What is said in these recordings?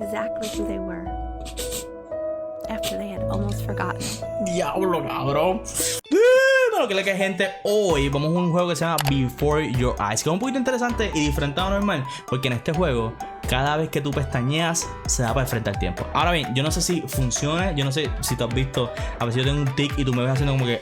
exactly who they were after they had almost forgotten. Diablo, cabrón. Bueno, que gente, hoy vamos a un juego que se llama Before Your Eyes, que es un poquito interesante y diferente a lo normal, porque en este juego cada vez que tú pestañeas se da para enfrentar el tiempo. Ahora bien, yo no sé si funciona, yo no sé si tú has visto, a veces yo tengo un tic y tú me ves haciendo como que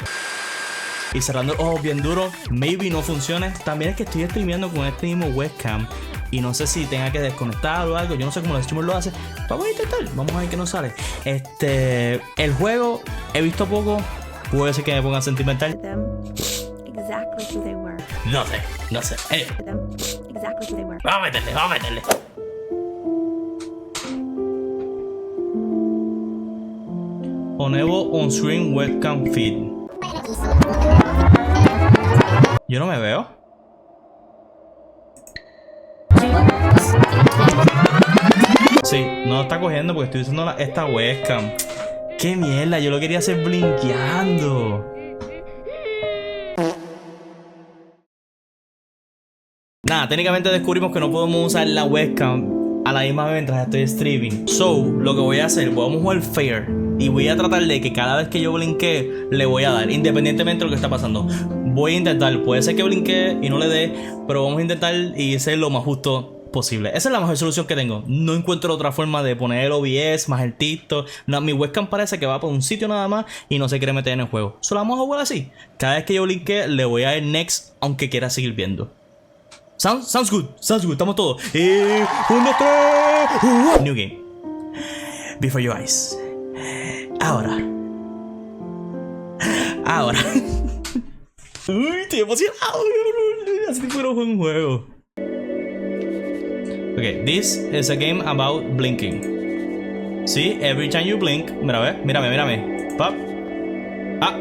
y cerrando los ojos bien duro, maybe no funcione. También es que estoy streameando con este mismo webcam y no sé si tenga que desconectar o algo. Yo no sé cómo los streamers lo hacen. Vamos a intentar, vamos a ver qué nos sale. El juego he visto poco. Puede ser que me pongan sentimental. Exactly who they were. No sé. Exactly who they were. Vamos a meterle. Enable on screen webcam feed. Yo no me veo. Sí, no está cogiendo porque estoy usando esta webcam. ¡Qué mierda! Yo lo quería hacer blinkeando. Nada, técnicamente descubrimos que no podemos usar la webcam a la misma vez mientras estoy streaming. So, lo que voy a hacer, vamos a jugar fair. Y voy a tratar de que cada vez que yo blinquee, le voy a dar, independientemente de lo que está pasando. Voy a intentar, puede ser que blinquee y no le dé, pero vamos a intentar y ser lo más justo posible. Esa es la mejor solución que tengo. No encuentro otra forma de poner el OBS más el TikTok. No, mi webcam parece que va por un sitio nada más y no se quiere meter en el juego. Solo vamos a jugar así. Cada vez que yo blinquee, le voy a dar next, aunque quiera seguir viendo. Sounds good. Estamos todos. 1, 2, 3. New game. Before your eyes. Ahora. Uy, estoy emocionado. Así que fuera un juego. Okay, this is a game about blinking. See, every time you blink. Mírame. Pop.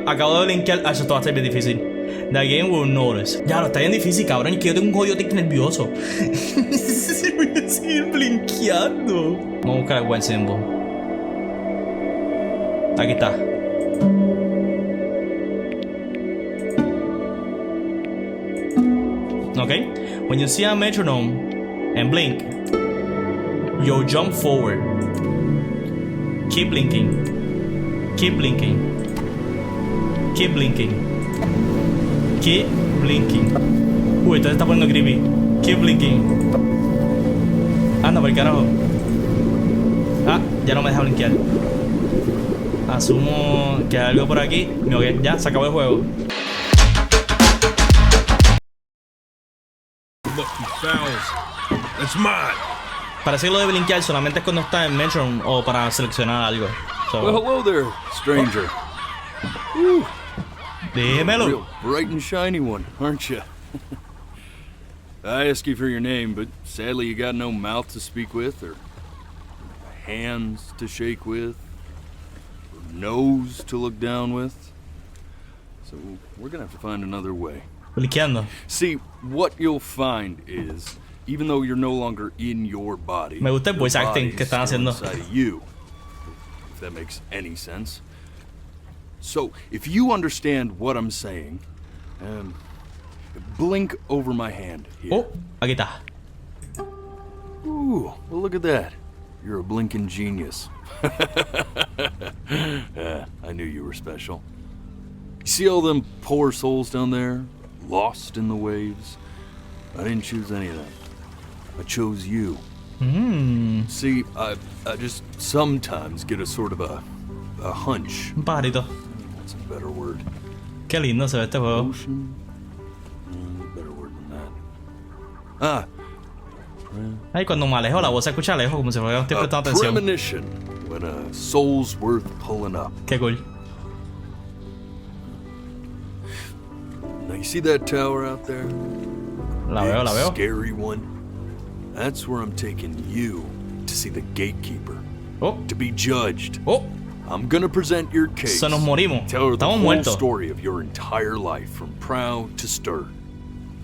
Acabo de blinkear. Esto va a ser bien difícil. The game will notice. Ya, lo está bien difícil, cabrón. Es que yo tengo un jodido tic nervioso. Voy a seguir blinkeando. Vamos a buscar el buen symbol. Aquí está. Okay. When you see a metronome and blink, you'll jump forward. Keep blinking. Keep blinking. Uy, esto se está poniendo creepy. Keep blinking. Anda, por el carajo. Ya no me deja blinkear. Asumo que hay algo por aquí. Okay, ya, se acabó el juego. Parece que lo de blinkear solamente es cuando está en Metro o para seleccionar algo. So. Well, hello there, stranger. Ooh, Dímelo. real bright and shiny one, aren't you? I ask you for your name, but sadly you got no mouth to speak with, or hands to shake with, or nose to look down with. So we're gonna have to find another way. Blinkeando. See, what you'll find is, even though you're no longer in your body, me gusta el voice acting que están haciendo. Inside of you, if that makes any sense. So, if you understand what I'm saying, blink over my hand here. Oh, aquí está. Ooh, well look at that. You're a blinking genius. I knew you were special. You see all them poor souls down there? Lost in the waves? I didn't choose any of them. I chose you. See, I just sometimes get a sort of a hunch. Un pajarito. That's a better word. Qué lindo se ve este juego. Ocean? Better word than that. Ay, cuando me alejo la voz se escucha lejos como si fuera estoy prestando atención. Premonition when a soul's worth pulling up. Qué cool. Now you see that tower out there? La veo. Scary one. That's where I'm taking you to see the gatekeeper. Oh. To be judged. Oh. I'm gonna present your case. Se nos morimos. Tell her the Estamos whole muertos. story of your entire life, from proud to stern.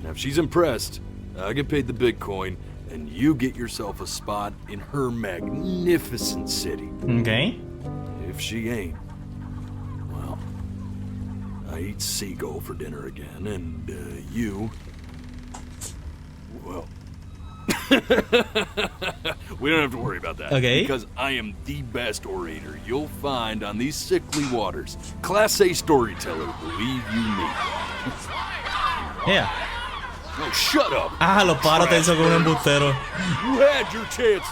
Now, if she's impressed, I get paid the Bitcoin, and you get yourself a spot in her magnificent city. Okay. If she ain't, well, I eat seagull for dinner again, and you, well, We don't have to worry about that. Okay. Because I am the best orator you'll find on these sickly waters. Class A storyteller, believe you me. Yeah. Oh, shut up. Ah, los pájaros te hizo como un embustero. You had your chances.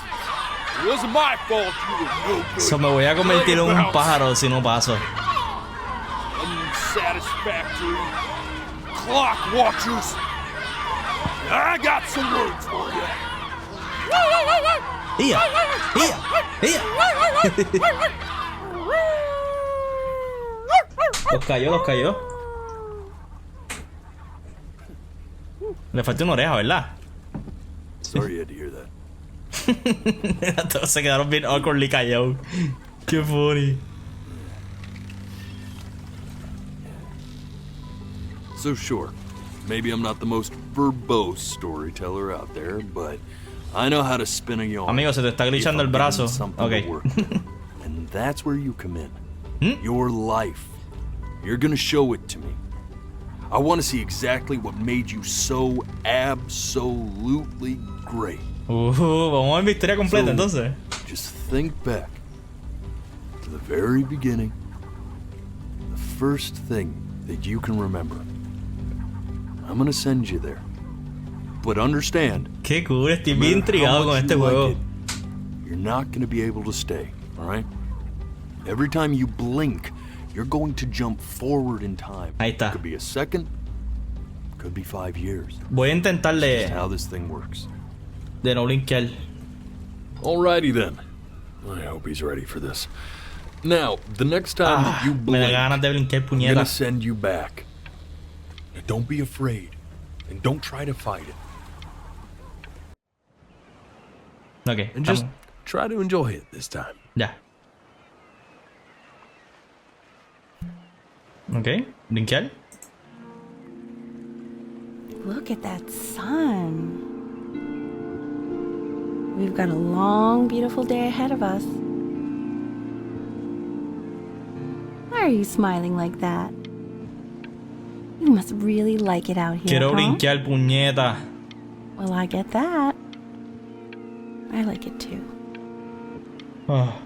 It wasn't my fault you were no good. So me voy a convertir en un pájaro si no paso. Unsatisfactory clock watchers. I got some words for you. ¡Ia! ¡Ia! ¡Ia! Los cayó. Le falta una oreja, ¿verdad? Sorry you had to hear that. Todos se quedaron bien awkwardly callados. Qué funny. So sure, maybe I'm not the most verbose storyteller out there, but I know how to spin a yarn. Amigo, se te está glitchando el brazo. Okay. And that's where you come in. Hmm? Your life. You're gonna show it to me. I want to see exactly what made you so absolutely great. Vamos a ver mi historia completa entonces. Just think back to the very beginning, the first thing that you can remember. I'm gonna send you there. But understand, Qué cool, estoy no bien matter how intrigado con much este you like juego. it, you're not gonna be able to stay, alright? Every time you blink, you're going to jump forward in time. Ahí está. Could be a second, could be 5 years. Voy a intentar That's how this thing works. de no blinkear. Alrighty then. I hope he's ready for this. Now, the next time that you Me da blink, ganas de blinkear, I'm gonna puñeta. send you back. Now, don't be afraid, and don't try to fight it. Ok, And just estamos. try to enjoy it this time. Ya. Ok, blinkear. Look at that sun. We've got a long, beautiful day ahead of us. Why are you smiling like that? You must really like it out here, Quiero huh? blinkear, puñeta. Well, I get that. I like it too. Ah.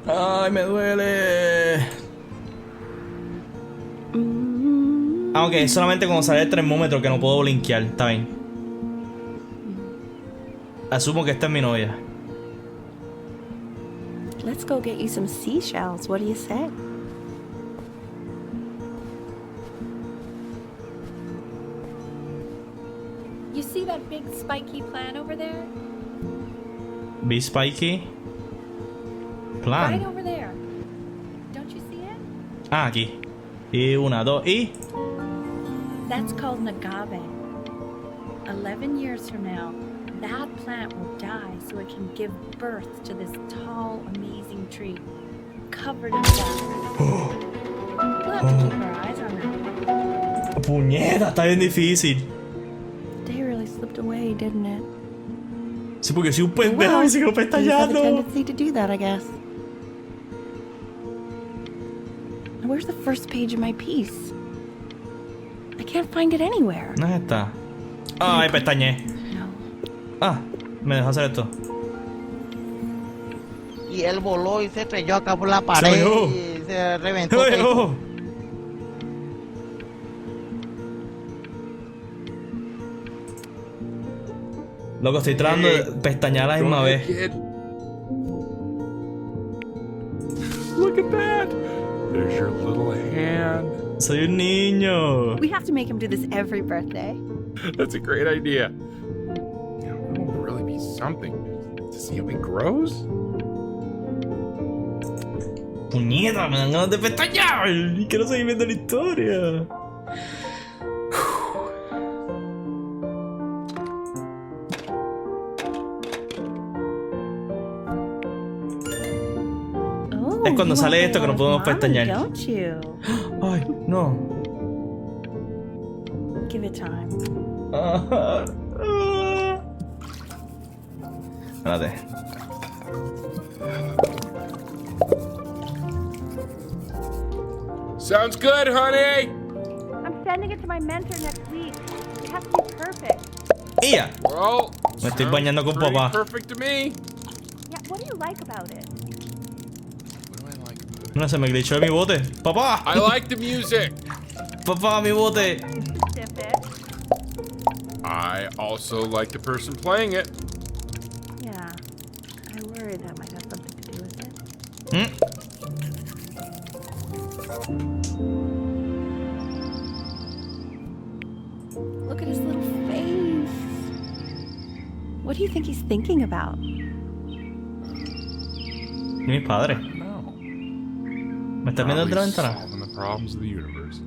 Ay, me duele. Ah, ok, solamente cuando sale el termómetro que no puedo blinkear. Está bien. Asumo que esta es mi novia. Let's go get you some seashells. What do you say? You see that big spiky plant over there? Be spiky. Right Plan. over there. Don't you see it? Ah, aquí. Y una, dos, y. That's called an agave. 11 years from now, that plant will die so it can give birth to this tall, amazing tree, covered in flowers. We'll have to keep our eyes on that. Puñeta, está bien difícil. Day really slipped away, didn't it? Sí, porque soy un pendejo y sigo things have a pestañando. tendency to do that, I guess. Where's the first page of my piece? I can't find it anywhere. ¿Dónde está? Ay, pestañé. No. Ah, me dejó hacer esto. Y él voló y se estrelló acá por la pared oyó. y se reventó. ¡Ay, ojo! Loco, estoy tratando de pestañear a la misma vez. Look at that. There's your little hand. Soy un niño. We have to make him do this every birthday. That's a great idea. It will really be something to see how he grows. Puñeta, me dan ganas de pestañear. Y quiero seguir viendo la historia. Oh, Es cuando you sale want esto que no one podemos of mommy, pestañear. Don't you? Ay, no. Give it time. Ah, ah. Espérate. Sounds good, honey. I'm sending it to my mentor next week. It has to be perfect. ¡Ella! Well, Me estoy sounds bañando con pretty papá. Perfect to me. Yeah, what do you like about it? What do I like about it? No, se me glitchó mi bote. ¡Papá! I like the music. ¡Papá, mi bote! Specific. I also like the person playing it. Yeah, I worry that might have something to do with it. Look at his little face. What do you think he's thinking about? Mi padre. No. ¿Me estás viendo desde la ventana? Solving the problems of the universe.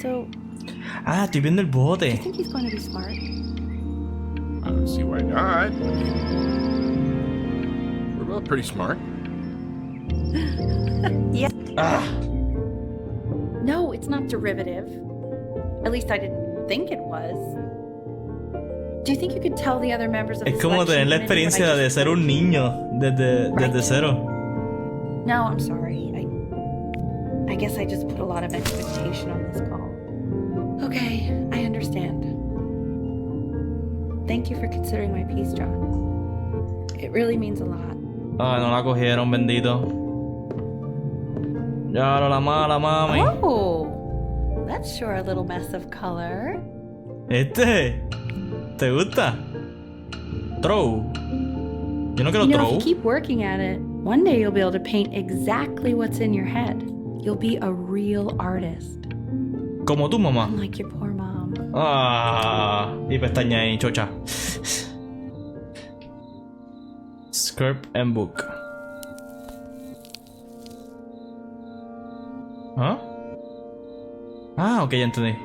So, Ah, estoy viendo el do you bote. think he's going to be smart? I don't see why not. We're both pretty smart. Yes. Ah, No, it's not derivative. At least I didn't think it was. Do you think you could tell the other members of es the como selection tener la committee what I experiencia just de ser un told you? niño desde cero. No, I'm sorry. I guess I just put a lot of expectation on this call. Okay, I understand. Thank you for considering my piece, John. It really means a lot. Ah, no la cogieron, bendito. Ya la mala, mami. Oh, that's sure a little mess of color. Este, ¿te gusta? Throw. Yo no quiero You know, if throw. you keep working at it, one day you'll be able to paint exactly what's in your head. You'll be a real artist. Como tu mamá. Unlike your poor mom. Ah, y pestaña ahí, chocha. Script and book. ¿Ah? Ah, ok, ya entendí.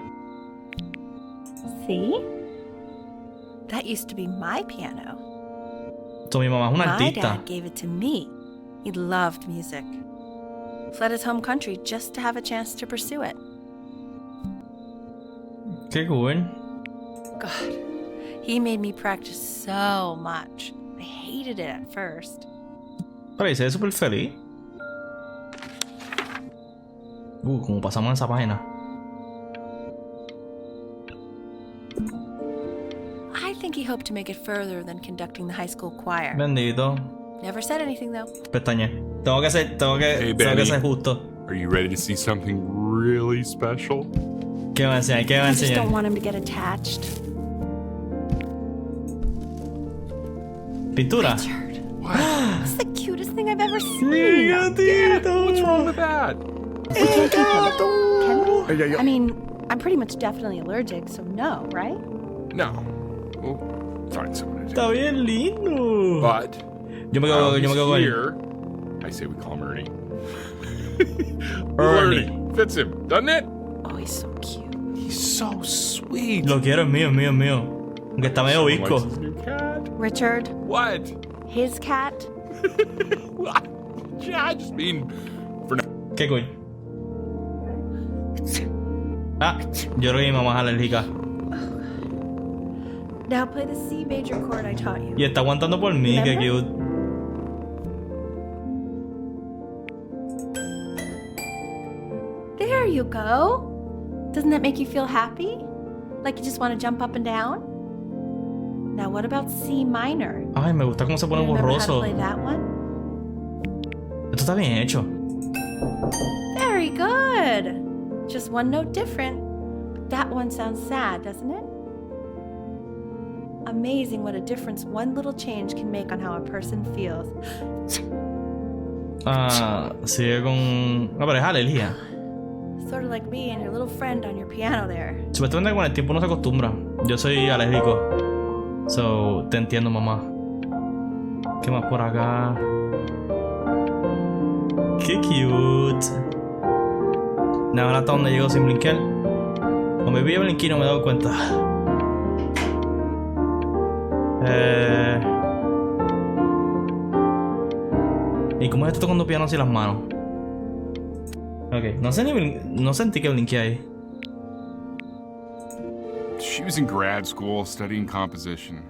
See? That used to be my piano. So, mi mamá es una My artista. dad gave it to me. He loved music. Fled his home country just to have a chance to pursue it. Qué cool. God, he made me practice so much. I hated it at first. Pero se ve súper feliz. Como pasamos en esa página. I think he hoped to make it further than conducting the high school choir. Bendito. Never said anything though. Pestaña. Tengo que Hey, tengo Benny. que ser justo. Are you ready to see something really special? ¿Qué me va a enseñar? ¿Qué me va a I just enseñar? don't want him to get attached. Pintura. Richard, What? that's the cutest thing I've ever seen. Mi gatito. What's wrong with that? We can't keep him. Can we? Yeah. I mean, I'm pretty much definitely allergic, so no, right? No. We'll find someone to do. Está bien lindo. But Yo me quedo con él. here. I say we call him Ernie. Ernie. Fits him, doesn't it? Oh, he's so cute. He's so sweet. Lo quiero, es mío, es mío, es mío. Aunque está medio Someone visco. likes his new cat. Richard, What? his cat. Yeah, I just mean for now. Qué cool. Ah, yo creo que mi mamá es alérgica. Now play the C major chord I taught you. Y está aguantando por mí, qué Remember? cute. There you go. Doesn't that make you feel happy? Like you just want to jump up and down? Now what about C minor? Ay, me gusta cómo se pone You remember how to borroso. play that one? Esto está bien hecho. Very good. Just one note different. But that one sounds sad, doesn't it? Amazing what a difference one little change can make on how a person feels. Ah, sigue con... No, pero es alergia. Sort of like me and your little friend on your piano there. Supuestamente con el tiempo uno se acostumbra. Yo soy alérgico. So, te entiendo, mamá. ¿Qué más por acá? Qué cute. Ahora hasta donde llego sin blinkear. Cuando me vi a blinkear no me he dado cuenta. ¿Y cómo es esto tocando piano sin las manos? Ok, no sentí que blinqueé ahí. She was in grad school studying composition.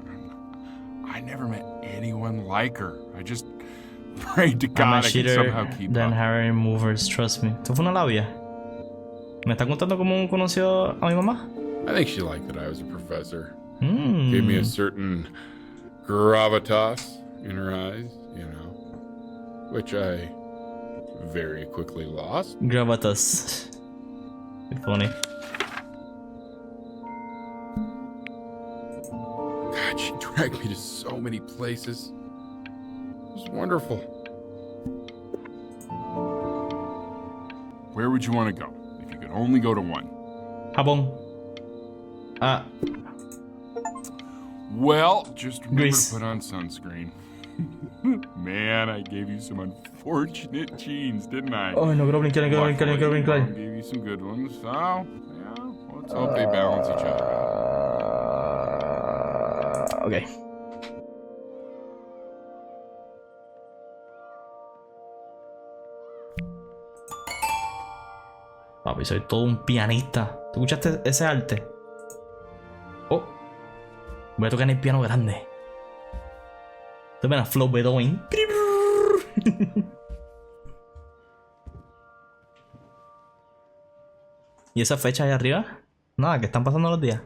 I never met anyone like her. I just Pray to I'm God a I can cheater somehow keep than up. Harry movers, trust me. ¿Esto fue una labia? ¿Me está contando cómo conoció a mi mamá? I think she liked that I was a professor. Gave me a Mmm. certain gravitas in her eyes, you know, which I very quickly lost. Gravatas. Qué funny. God, she dragged me to so many places. It was wonderful. Where would you want to go if you could only go to one? Japón. Ah, Well, just remember Greece. to put on sunscreen. Man, I gave you some unfortunate genes, didn't I? oh, no quiero brincar, no quiero brincar, no quiero Luckily, brincar. Mom gave you some good ones, so yeah, let's hope they balance each other out. Ok. Papi, soy todo un pianista. ¿Tú escuchaste ese arte? Oh. Voy a tocar en el piano grande. Esto me flow Beethoven. ¿Y esa fecha ahí arriba? Nada, que están pasando los días.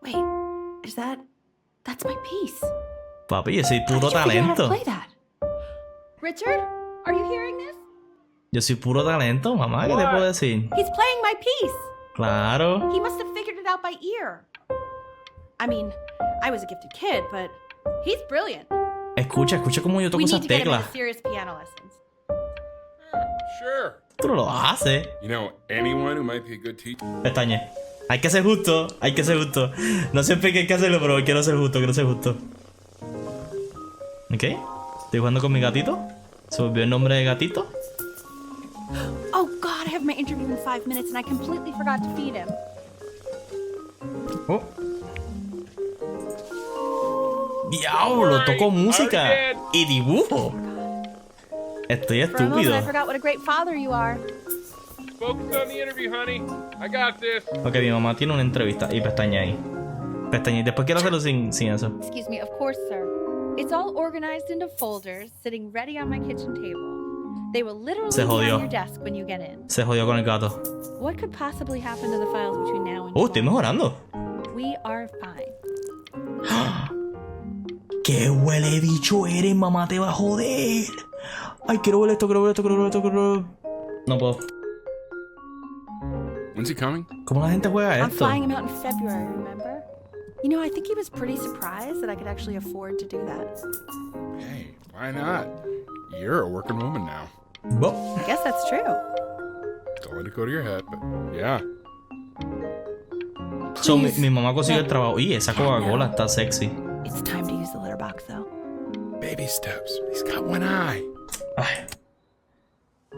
Wait, is that... That's my piece. Papi, yo soy How puro did you figure out how to talento. play that? Richard, are you hearing this? Yo soy puro talento, mamá, ¿qué te puedo decir? He's playing my piece. Claro. He must have figured it out by ear. I mean, I was a gifted kid, but he's brilliant. Escucha, escucha cómo yo toco We esas need to get him teclas. into serious piano lessons. Sure. Tú no lo haces. You know, anyone who might be a good teacher. Pestañe. Hay que ser justo, hay que ser justo. No siempre hay que hacerlo, pero quiero ser justo, quiero ser justo. Ok. Estoy jugando con mi gatito. Se volvió el nombre de gatito. Oh God, I have my interview in 5 minutes and I completely forgot to feed him. Oh. Diablo, toco música y dibujo. Estoy For a moment, estúpido. I forgot what a great father you are. Focus on the interview, honey. I got this. Ok, mi mamá tiene una entrevista y pestaña ahí. Pestaña y después quiero hacerlo sin eso. Excuse me, of course, sir. It's all organized into folders, sitting ready on my kitchen table. They will literally Se be jodió. on your desk when you get in. Se jodió con el gato. What could possibly happen to the files between now and Oh, estoy mejorando. We are fine. ¡Qué huele bicho eres, mamá! ¡Te va a joder! ¡Ay, quiero ver esto, quiero ver esto, quiero ver esto, quiero ver! No puedo. When's he coming? ¿Cómo la gente juega I'm esto? flying him out in February, remember? You know, I think he was pretty surprised that I could actually afford to do that. Hey, why not? You're a working woman now. Bo. I guess that's true. Don't let it go to your head, but yeah. So, mi mamá consiguió el trabajo. Y esa Coca-Cola está sexy. It's time to use the litter box, though. Baby steps. He's got one eye. Ay.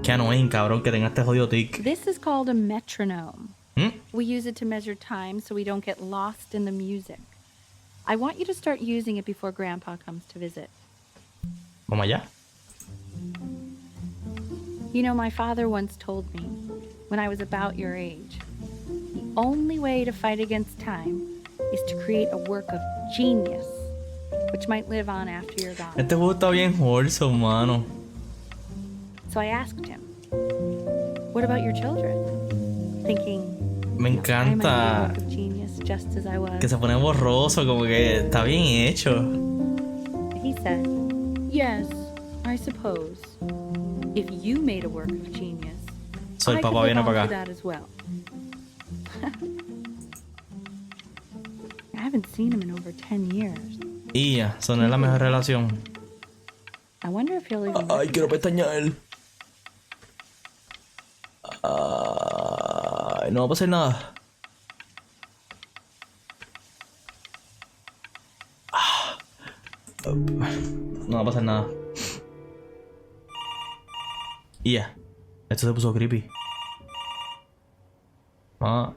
Qué annoying, cabrón, que tenga este jodido tic. This is called a metronome. ¿Mm? We use it to measure time so we don't get lost in the music. I want you to start using it before Grandpa comes to visit. Vamos allá. You know, my father once told me, when I was about your age, the only way to fight against time is to create a work of genius, which might live on after you're gone. Este juego está bien wholesome, mano. So I asked him, what about your children? Thinking, Me I might be a encanta work of genius just as I was. que se pone borroso, como que está bien hecho. He said, yes, I suppose. If you made a work of genius, So, el I could papá live viene on para for acá. that as well. I haven't seen him in over 10 years. Y ya, eso no es la mejor relación. I wonder if he'll even Ay, quiero recognize pestañear. Ay, no va a pasar nada. No va a pasar nada. Y ya. Esto se puso creepy. Ah.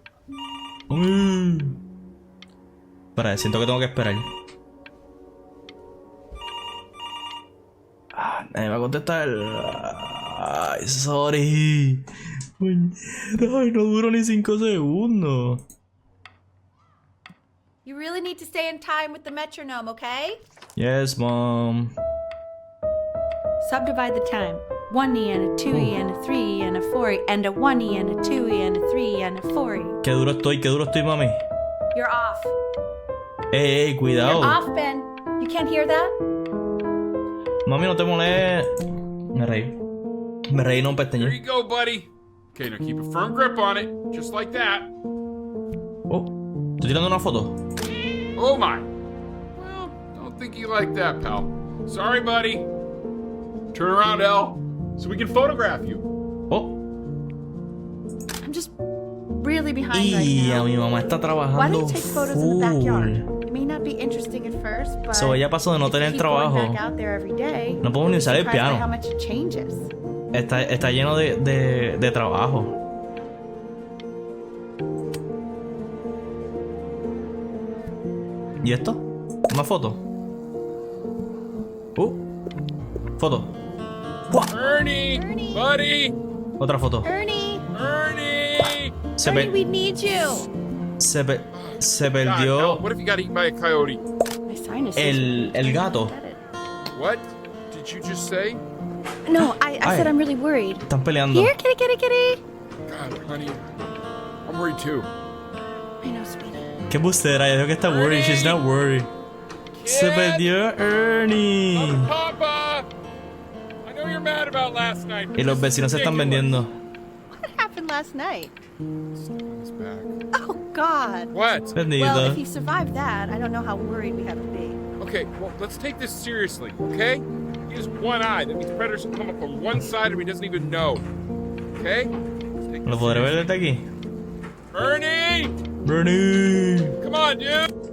Espera, siento que tengo que esperar. Nadie me va a contestar. Ay, sorry. Ay, no duró ni 5 segundos. You really need need to stay in time with the metronome, okay? Yes, mom. Subdivide the time. 1e and a 2e and a 3e and a 4e and a 1e and a 2e and a 3e and a 4e. Qué duro estoy, mami. You're off. Ey, You're cuidado. off, Ben. You can't hear that? Mami, no te molestes. Me reí, no There pestañé. you go, buddy. Okay, now keep a firm grip on it, just like that. Oh, ¿estoy tirando una foto? Oh my. Well, don't think you like that, pal. Sorry, buddy. Turn around, Elle, so we can photograph you. Oh, I'm just really behind right y a now. mi mamá está Why trabajando don't you take photos in the backyard? full. It may not be interesting at first, but So, ella pasó de no if you tener keep going trabajo. back out there every day, No podemos ni usar el surprised by piano. how much it changes. Está lleno de trabajo. ¿Y esto? ¿Una foto? Foto. Ernie, buddy. Otra foto. Ernie, Ernie. Se, Ernie, pe- we need you. se God, Elle, perdió what if you got eaten by a coyote? My sinus. el gato. What did you just say? No, I said Ay. I'm really worried. Están peleando. Here, kitty, kitty, kitty. God, honey, I'm worried too. I know, sweetie. Qué bustera, ella dijo que está worried. She's not worried. Se perdió Ernie. Papa, I know you're mad about last night. Y los vecinos se están vendiendo. What happened last night? On his back. Oh, God. What? Well, if Bendito. he survived that, I don't know how worried we have to be. Okay, well, let's take this seriously, okay? He has one eye. That means predators can come up on one side and he doesn't even know. Okay? Let's take ¿Lo this podré ver seriously. desde aquí? Ernie! Bernie. Come on, dude!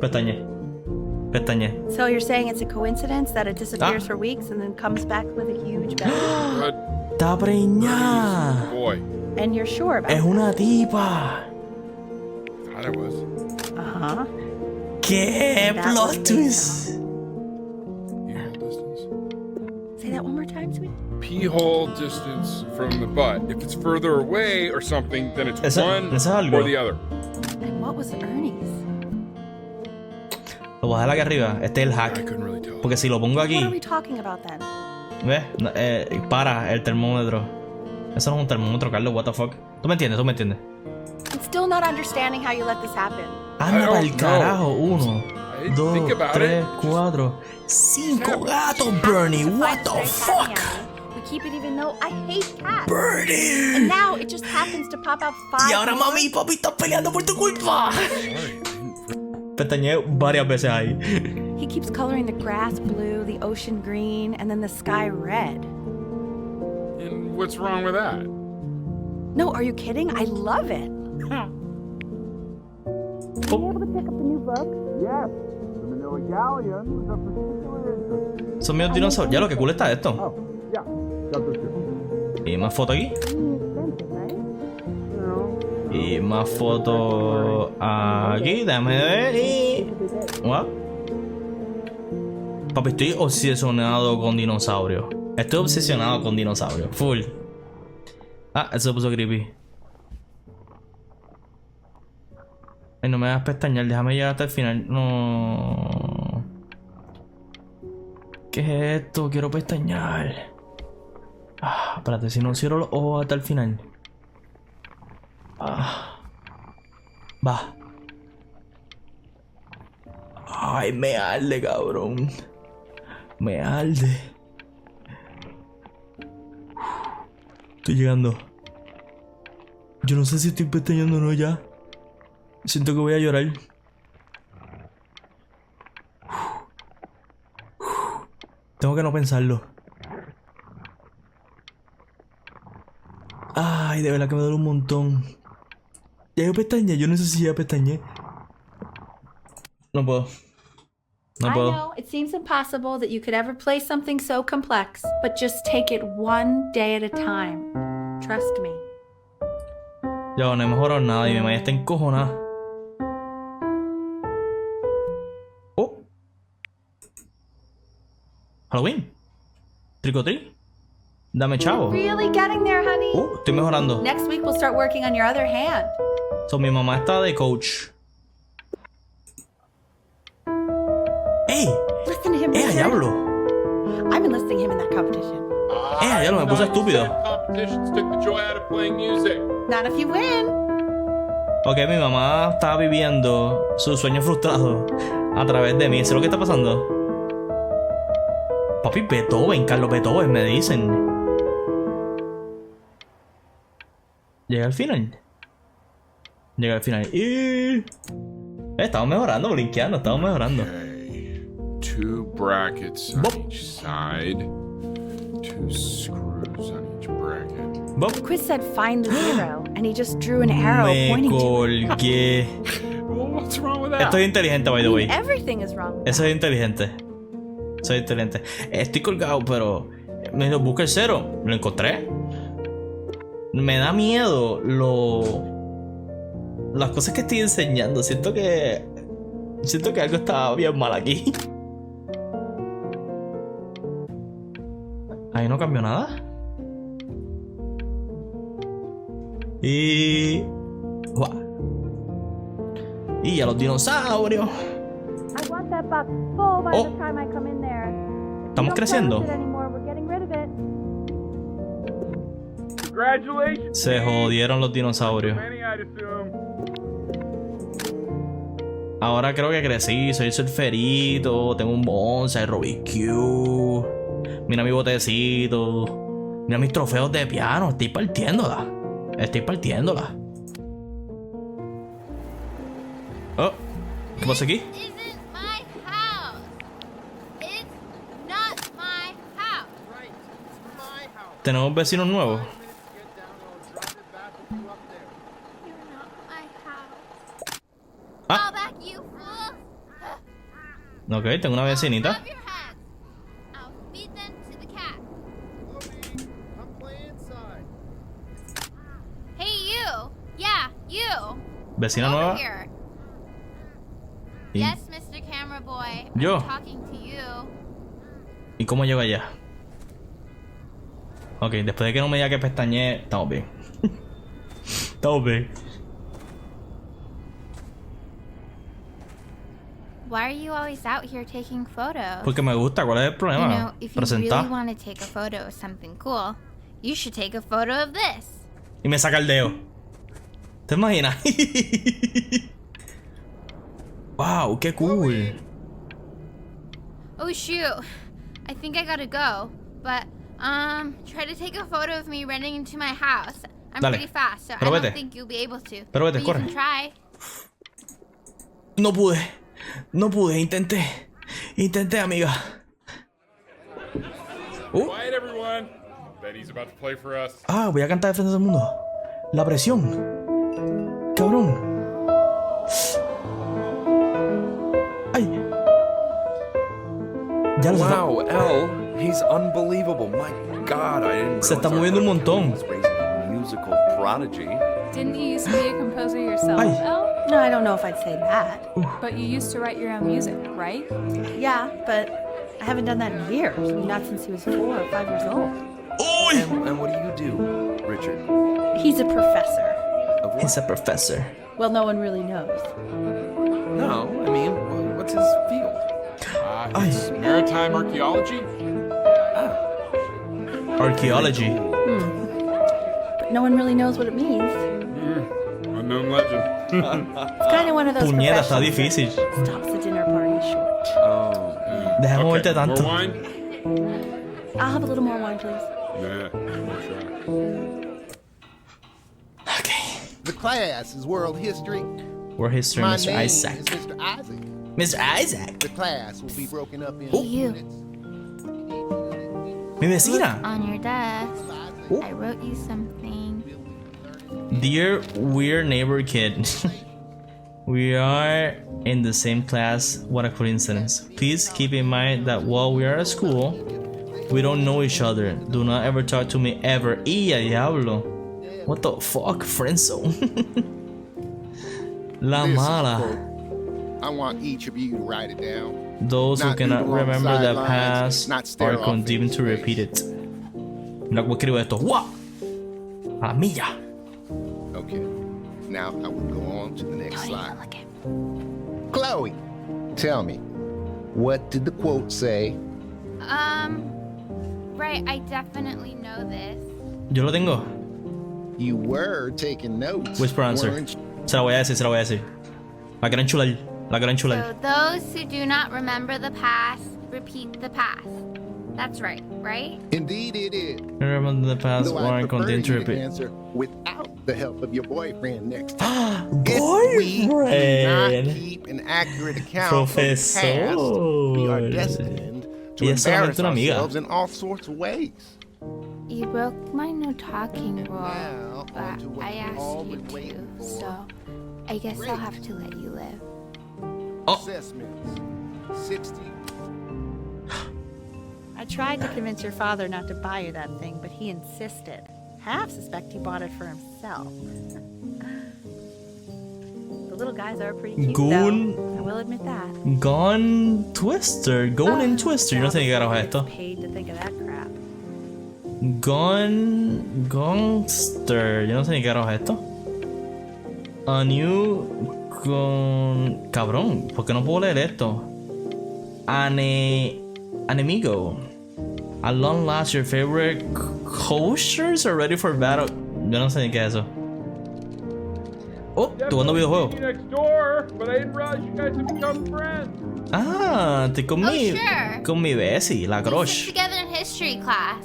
Pestañé. So you're saying it's a coincidence that it disappears Ah. for weeks and then comes back with a huge bag? Good Está preñada. boy. And you're sure about Es it? una tipa. Thought I was. Uh-huh. ¡Qué That plot was me, twist! Pee-hole distance. Say that one more time, sweetie. Pee-hole distance from the butt. If it's further away or something, then it's Eso- one eso es algo. or the other. And what was Ernie's? Lo voy a dejar aquí arriba. Este es el I hack. couldn't really tell. Porque si lo pongo What are aquí, we talking about then? ¿ves? Para el termómetro. Eso no es un termómetro, Carlos. What the fuck. ¿Tú me entiendes? I'm still not understanding how you let this happen. Anda I para don't el carajo. know. 1, I 2, think about 3, it. 4, 5 Just- gatos, Bernie. To What find the a stray fuck? cat Annie. We keep it even though I hate cats. Bernie. And now it just happens to pop out 5 Y ahora more. mami y papi están peleando por tu culpa. Sorry. Pestañé varias veces ahí. He keeps coloring the grass blue, the ocean green, and then the sky red. And what's wrong with that? No, are you kidding? I love it. Son medio dinosaurios. Ya lo que cool está esto. Y más fotos aquí. Y más fotos aquí. Déjame ver. Y... What? Papi, estoy obsesionado con dinosaurios. Estoy obsesionado con dinosaurios. Full. Ah, eso se puso creepy. Ay, no me hagas pestañear. Déjame llegar hasta el final. No. ¿Qué es esto? Quiero pestañear. Ah, espérate, si no cierro los ojos hasta el final. Ah. Va. Ay, me arde, cabrón. Me arde. Estoy llegando. Yo no sé si estoy pestañeando o no ya. Siento que voy a llorar. Tengo que no pensarlo. Ay, de verdad que me duele un montón. Ya yo pestañé, yo no sé si ya pestañé. No puedo. No I puedo. know it seems impossible that you could ever play something so complex, but just take it one day at a time. Trust me. Ya no he mejorado nada y mi mamá ya está encojonada. Oh. Halloween. Trick or treat. Dame chavo. Really getting there, honey. Estoy mejorando. Next week we'll start working on your other hand. So, mi mamá está de coach. diablo! I'm enlisting him in that competition. Ya me puse estúpido. Competitions took the joy out of playing music. Not if you win. Ok, mi mamá está viviendo su sueño frustrado a través de mí. ¿Eso es lo que está pasando? Papi, Beethoven, Carlos Beethoven, me dicen. Llega al final. Llega al final. Y... estamos mejorando, brinqueando, estamos mejorando. Okay. 2 brackets on Bop. each side. 2 screws on each bracket. Bop. The quiz said find the zero, and he just drew an arrow Me pointing to it. colgué. Well, what's wrong with that? Esto es inteligente, by the way. Everything is wrong. Eso es inteligente. Eso es inteligente. Estoy colgado, pero me lo busca el cero. Lo encontré. Me da miedo las cosas que estoy enseñando. Siento que algo está bien mal aquí. Ahí no cambió nada. Y... y a los dinosaurios. I want that box full by Oh. the time I come in there. Estamos creciendo. We're getting rid of it. Congratulations. Se jodieron los dinosaurios. Many, I'd assume. Ahora creo que crecí, soy surferito, tengo un bonsai, Rubik's Cube. Mira mi botecito. Mira mis trofeos de piano, estoy partiéndola. Estoy partiéndola. Oh, ¿qué pasa aquí? This isn't my house. It's not my house. Tenemos vecinos nuevos. You're not my house. Ah. Fall back, you fool. Ok, tengo una vecinita. Drop your hands. I'll feed them to the cat. Hey, you. Yeah, you. Vecina Over nueva. here. ¿Y, Yes, Mr. Camera Boy. Yo. I'm talking to you. ¿y cómo llego allá? Ok, después de que no me diga que pestañeé, estamos bien. Estamos bien. Why are you always out here taking photos? Porque me gusta, ¿cuál es el You problema? know, if you really Presentar. want to take a photo of something cool, you should take a photo of this. Y me saca el dedo. ¿Te imaginas? Wow, qué cool. Oh shoot, I think I gotta go. But try to take a photo of me running into my house. I'm Dale. pretty fast, so Pero I vete. don't think you'll be able to. Pero vete, But corre. you can try. No pude. No pude, intenté. Intenté, amiga. Quiet, everyone. Betty's about to play for us. Ah, voy a cantar de frente a todo el mundo. La presión. Cabrón. Ay. Ya lo sé. Wow, Elle, he's unbelievable. My God, I didn't. Se está realize our moviendo un daughter montón. was raising a musical prodigy. Didn't you used to be a composer yourself, Ay. Elle? No, I don't know if I'd say that. But you used to write your own music, right? Yeah, but I haven't done that in years. Not since he was 4 or 5 years old. Uy. And what do you do, Richard? He's a professor. Of what? He's a professor. Well, no one really knows. No, I mean, what's his field? It's maritime archaeology. Archaeology. But no one really knows what it means. Unknown legend. It's kind of one of those Puñeta, está professions difícil. that stops the dinner party short. Oh, Déjame Okay, moverte tanto. more wine? I'll have a little more wine, please. Yeah, sure. Okay. The class is world history. World history, My Mr. name Isaac. is Mr. Isaac. Mr. Isaac. The class will be broken up in You. units. Mi vecina. On your desk, I wrote you something. Dear weird neighbor kid, we are in the same class. What a coincidence. Please keep in mind that while we are at school, we don't know each other. Do not ever talk to me ever. Y a diablo. What the fuck, friendzone? La Listen, mala. quote, I want each of you to write it down. Those who Not cannot doodle on remember the sidelines, past not stare are off condemned into to space. repeat it. Mira cómo escribo esto. ¡Guau! A la milla. Okay. Now I will go on to the next Don't slide. even look at Chloe, tell me, What did the quote say? Right, I definitely know this. Yo lo tengo. You were taking notes. Whisper answer. weren't you? Se la voy a decir. La quiero enchular. So those who do not remember the past, repeat the past. That's right? Indeed it is. Remember the past, Though I warrant prefer content you to repeat. answer without the help of your boyfriend next time. If we do Boyfriend. not keep an accurate account of the past, we are destined to Y es embarrass solamente una amiga. ourselves in all sorts of ways. You broke my no talking rule, Now, but on to what I we've all asked you been to, waiting for. so I guess I'll have to let you live. Oh. Assessments. 60. I tried to convince your father not to buy you that thing, but he insisted. Half suspect he bought it for himself. The little guys are pretty cute, Goon. though. I will admit that. Gone Twister. Gone in Twister. Yo no sé ni qué carajo es esto. Paid to think of that crap. Gunster. Yo no sé ni qué carajo es esto. A new con. Cabrón, ¿por qué no puedo leer esto? Anemigo. At long last, your favorite coasters are ready for battle. Yo no sé ni qué es eso. Oh, estoy jugando videojuegos. Ah, estoy con mi. Sure. Con mi Bessie, la We sit crush. together in history class.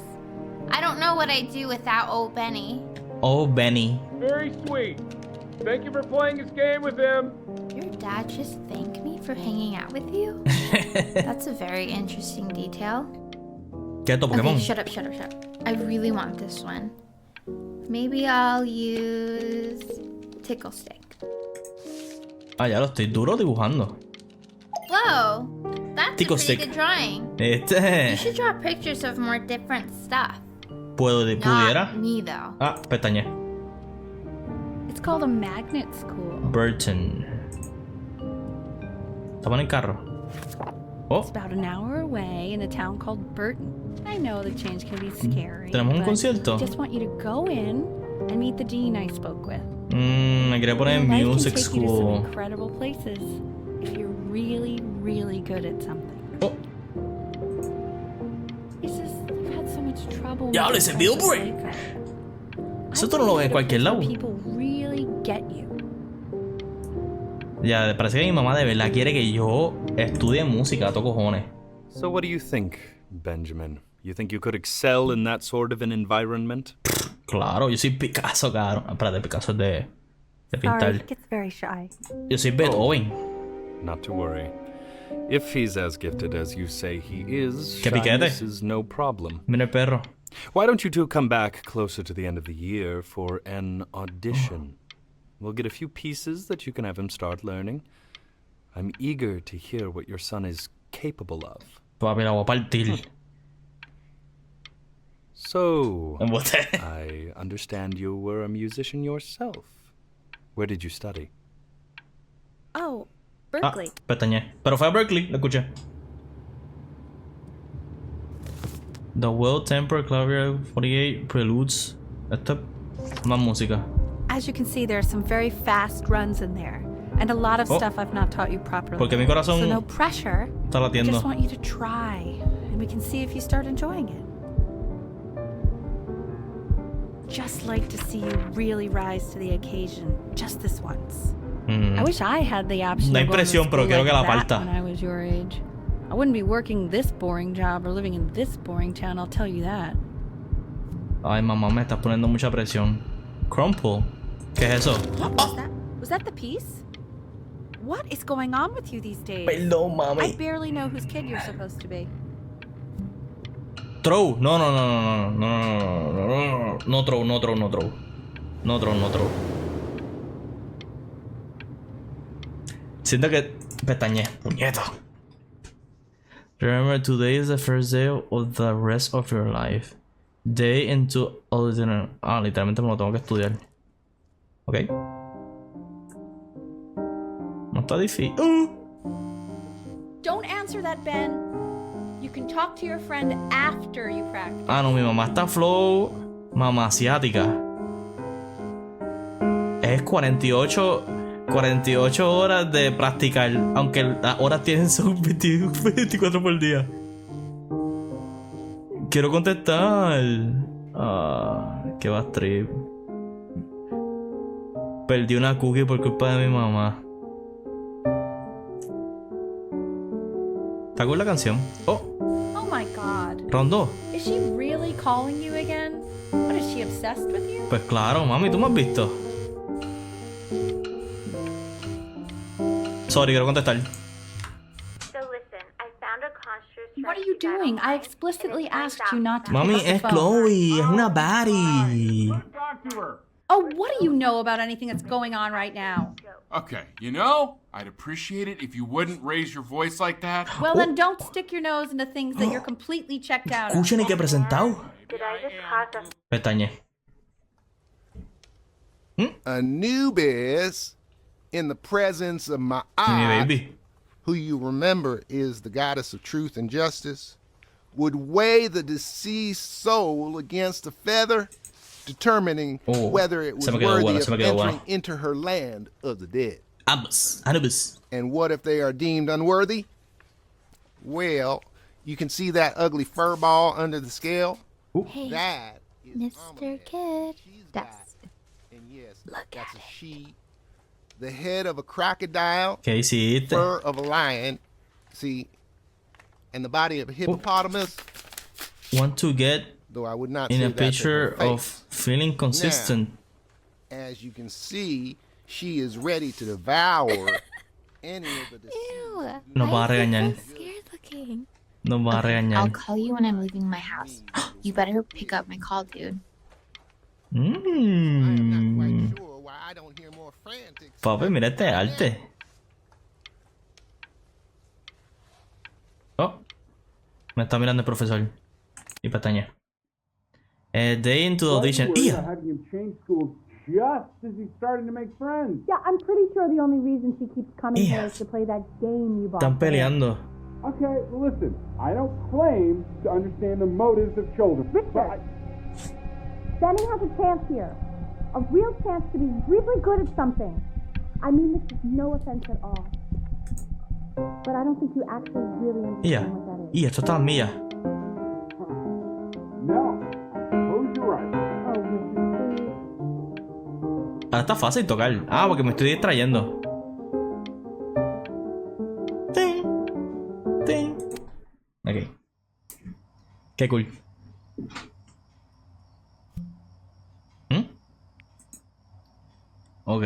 I don't know what I'd do without old Benny. Oh, Benny. Very sweet. Thank you for playing this game with him. Your dad just thanked me for hanging out with you? That's a very interesting detail. ¿Qué es esto, Pokémon? Okay, shut up. I really want this one. Maybe I'll use tickle stick. Ah, ya lo estoy duro dibujando. Whoa, that's Tickle a pretty stick. good drawing. You should draw pictures of more different stuff. ¿Pudiera? Not me though. Ah, pestañé. It's called a magnet school. Burton. Estamos en el carro. Oh, It's about an hour away in a town called Burton. I know the change can be scary. ¿tenemos un but concierto? I just want you to go in and meet the dean I spoke with. Me quería poner en Your life can music take you to some school. incredible places if you're really, really good at something. Oh, It's just I've had so much trouble. Ya, with ese the Billboard. breakup. Eso I tú no lo ves en want you cualquier to lado. where people really get you. ya, parece que mi mamá de verdad quiere que yo estudie música, toco cojones. So what do you think, Benjamin? You think you could excel in that sort of an environment? Claro, yo soy Picasso, caro. Espérate, Picasso es de pintar. Sorry, he gets very shy. Yo soy Beethoven. Not to worry. If he's as gifted as you say he is, Que piquete. shyness is no problem. Mira el perro. Why don't you two come back closer to the end of the year for an audition? We'll get a few pieces that you can have him start learning. I'm eager to hear what your son is capable of. Papi, la voy a partir. So, Embuste. I understand you were a musician yourself. Where did you study? Oh, Ah, Berkeley. pestañé. Pero fue a Berkeley, lo escuché. The Well-Tempered Clavier 48 Preludes. Esto es más música. As you can see, there are some very fast runs in there. And a lot of Oh. stuff I've not taught you properly. Porque mi corazón So no pressure. está I latiendo. just want you to try. And we can see if you start enjoying it. Just like to see you really rise to the occasion. Just this once. I wish I had the option Da of going to impresión, pero school quiero like que la that parta. when I was your age. I wouldn't be working this boring job or living in this boring town, I'll tell you that. Ay, mamá, me estás poniendo mucha presión. Crumple. ¿Qué es eso? Was that the piece? What is going on with you these days? Perdón, I mami. barely know whose kid you're supposed to be. Throw. No. No throw. Siento que pestañé. Puñeta. Remember, today is the first day of the rest of your life. Day into ordinary. Ah, literalmente me lo tengo que estudiar. Ok. No está difícil. Don't answer that, Ben. You can talk to your friend after you practice. Ah, no, mi mamá está flow. Mamá asiática. Es 48 48 horas de practicar, aunque las horas tienen son 24 por día. Quiero contestar. Qué va trip. Perdí una cookie por culpa de mi mamá. ¿Está con la canción? Oh, Oh my god. round 2. Is she really calling you again? What, is she obsessed with you? Pues claro, mami, ¿tú me has visto? Sorry, quiero contestar. So listen, I found a construct. What are you doing? I explicitly asked you not to Mami, pick up the es phone. Chloe, es una baddie. Talk to her. Oh, what do you know about anything that's going on right now? Okay, you know, I'd appreciate it if you wouldn't raise your voice like that. Well, then don't stick your nose into things that you're completely checked out on. Escuchen y que he presentado. Did I just cause a Pestañe. Anubis, in the presence of Mi Ma'at, baby. who you remember is the goddess of truth and justice, would weigh the deceased soul against a feather, determining whether it was se me quedó worthy bueno, of se me quedó entering bueno. into her land of the dead. Anubis. And what if they are deemed unworthy? Well, you can see that ugly fur ball under the scale? Hey, That is Mr. Kid. She's That's got, and yes, Look that's at a she. The head of a crocodile, ¿Qué hiciste? fur of a lion, see, and the body of a hippopotamus. Want to get Though I would not in say a that to her picture face. of feeling consistent. As you can see, she is ready to devour any of the deceased. Ew. Nos va a Why is regañar. it so scared looking? Nos va a I'll regañar. call you when I'm leaving my house. You better pick up my call, dude. I am not Mmm. quite sure why I don't hear more frantics. Papi, mira este arte. Oh. Me está mirando el profesor. Y pestaña. Day into the audition. ¡Ia! Having him change schools just as he's starting to make friends. Yeah, I'm pretty sure the only reason she keeps coming Yeah. here is to play that game you bought. Están for her. peleando. Okay, well, listen, I don't claim to understand the motives of children. Richard. But Benny has a chance here. A real chance to be really good at something. I mean this is no offense at all. But I don't think you actually really ¡Ia! understand what that is. ¡Ia! Esto está mía. no, suppose you're right. Oh, Richard, please. Ahora está fácil tocar. Porque me estoy distrayendo. Ting. Ting. Ok. Qué cool. Ok.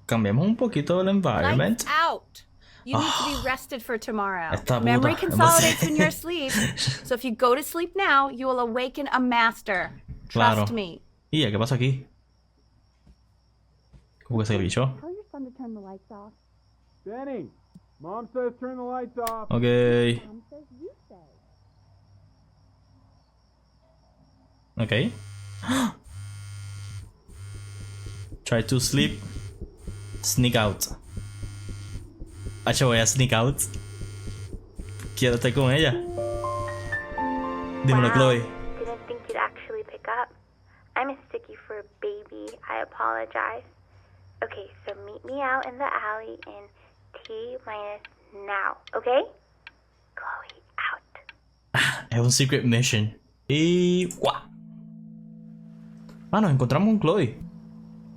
Cambiamos un poquito el environment. Lights out. You need to be rested for tomorrow. Esta Memory puta. consolidates when you're asleep. So if you go to sleep now, you will awaken a master. Trust Claro. me. ¿Qué pasa aquí? ¿Cómo que se glitchó? Tell your son to turn the lights off. Benny, Mom says turn the lights off. Ok. Mom says you say. Ok. Try to sleep. Sneak out. Voy a sneak out. Quiero estar con ella. Dímelo, Chloe. Didn't think you'd actually pick up. I'm a sticky for a baby. I apologize. Okay, so meet me out in the alley in T-minus now, okay? Chloe, out. Es un secret mission. Y... ¡guau! Nos encontramos con Chloe.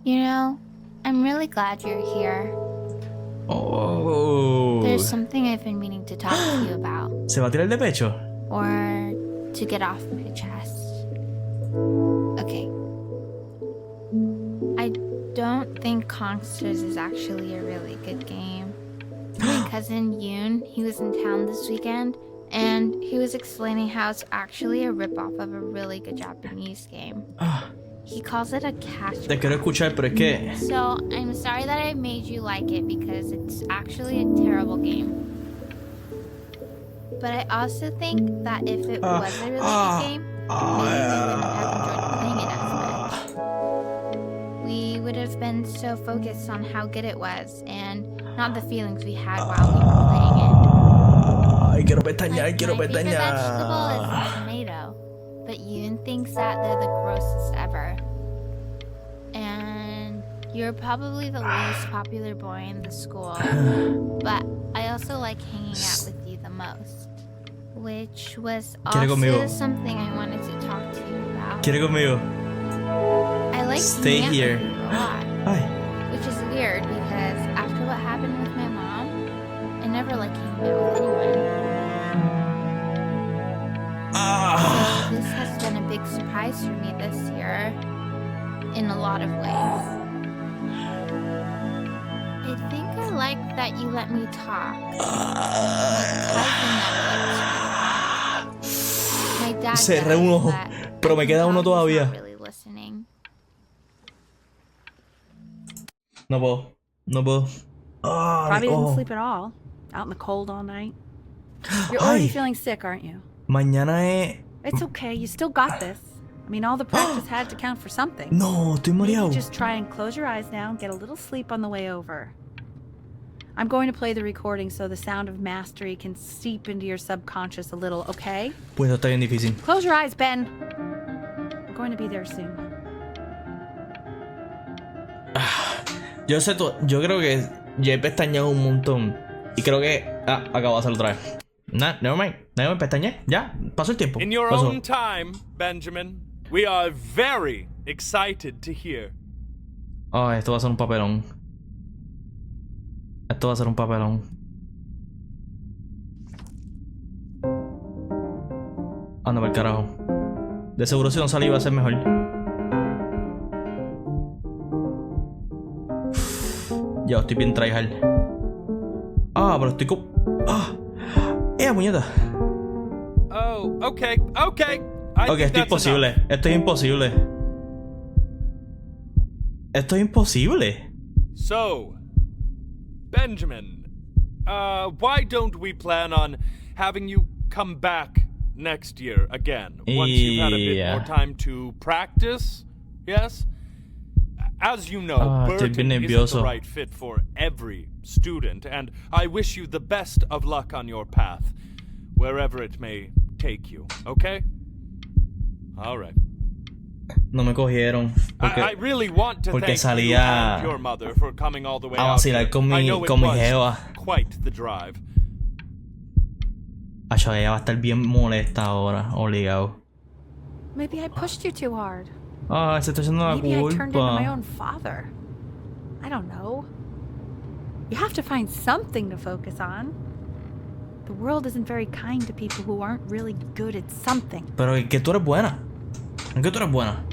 You know, I'm really glad you're here. Oh. There's something I've been meaning to talk to you about. ¿Se va a tirar de pecho? Or to get off my chest. Okay. I don't think Consters is actually a really good game. My cousin Yoon, he was in town this weekend, and he was explaining how it's actually a ripoff of a really good Japanese game. He calls it a cash Te quiero escuchar, pero es que... So, I'm sorry that I made you like it because it's actually a terrible game. But I also think that if it was a really good game, maybe we wouldn't have enjoyed playing it as much. We would have been so focused on how good it was and not the feelings we had while we were playing it. Ay, quiero pestañear, Like, quiero my favorite vegetable is pestañear. the tomato, but Yoon thinks that they're the grossest ever. And You're probably the least popular boy in the school, but I also like hanging out with you the most, which was also something I wanted to talk to you about. ¿Quiere conmigo? I like Stay hanging here. out with you a lot, Ay. which is weird because after what happened with my mom, I never like hanging out with anyone. So this has been a big surprise for me this year, in a lot of ways. I think I like that you let me talk. My dad Cerré un ojo, pero me queda uno todavía. really listening. No puedo. No puedo. Ah, Probably didn't ojo. sleep at all. Out in the cold all night. You're already feeling sick, aren't you? Mañana es... It's okay. You still got this. I mean, all the practice had to count for something. No, estoy Maybe mareado. just try and close your eyes now and get a little sleep on the way over. I'm going to play the recording so the sound of mastery can seep into your subconscious a little, okay? Pues no está bien difícil. Close your eyes, Ben. We're going to be there soon. Yo sé todo. Yo creo que ya he pestañeado un montón. Y creo que... Ah, acabo de hacerlo otra vez. Nah, never mind. Never mind, pestañé. Ya, pasó el tiempo. In your Pasó. own time, Benjamin, we are very excited to hear. Oh, esto va a ser un papelón. Esto va a ser un papelón. Anda por el carajo. De seguro si no salí va a ser mejor. Ya estoy bien tryhard. Ah, pero estoy con... Ah, puñeta. Oh, okay. Ok, esto es imposible. Esto es imposible. Esto es imposible. So, Benjamin, why don't we plan on having you come back next year again? Once you've had a bit more time to practice, yes? As you know, Burton isn't the right fit for every student, and I wish you the best of luck on your path, wherever it may take you, okay? All right. No me cogieron. I really want to porque thank salía you and your mother for coming all the way a out here. vacilar con mi, I know it con mi was jeva. quite the drive. Acho, ella va a estar bien molesta ahora, obligado. Maybe I pushed you too hard. Ah, se está haciendo la Maybe I turned into my culpa. own father. I don't know. You have to find something to focus on. The world isn't very kind to people who aren't really good at something. Pero ¿en qué tú eres buena? ¿En qué tú eres buena?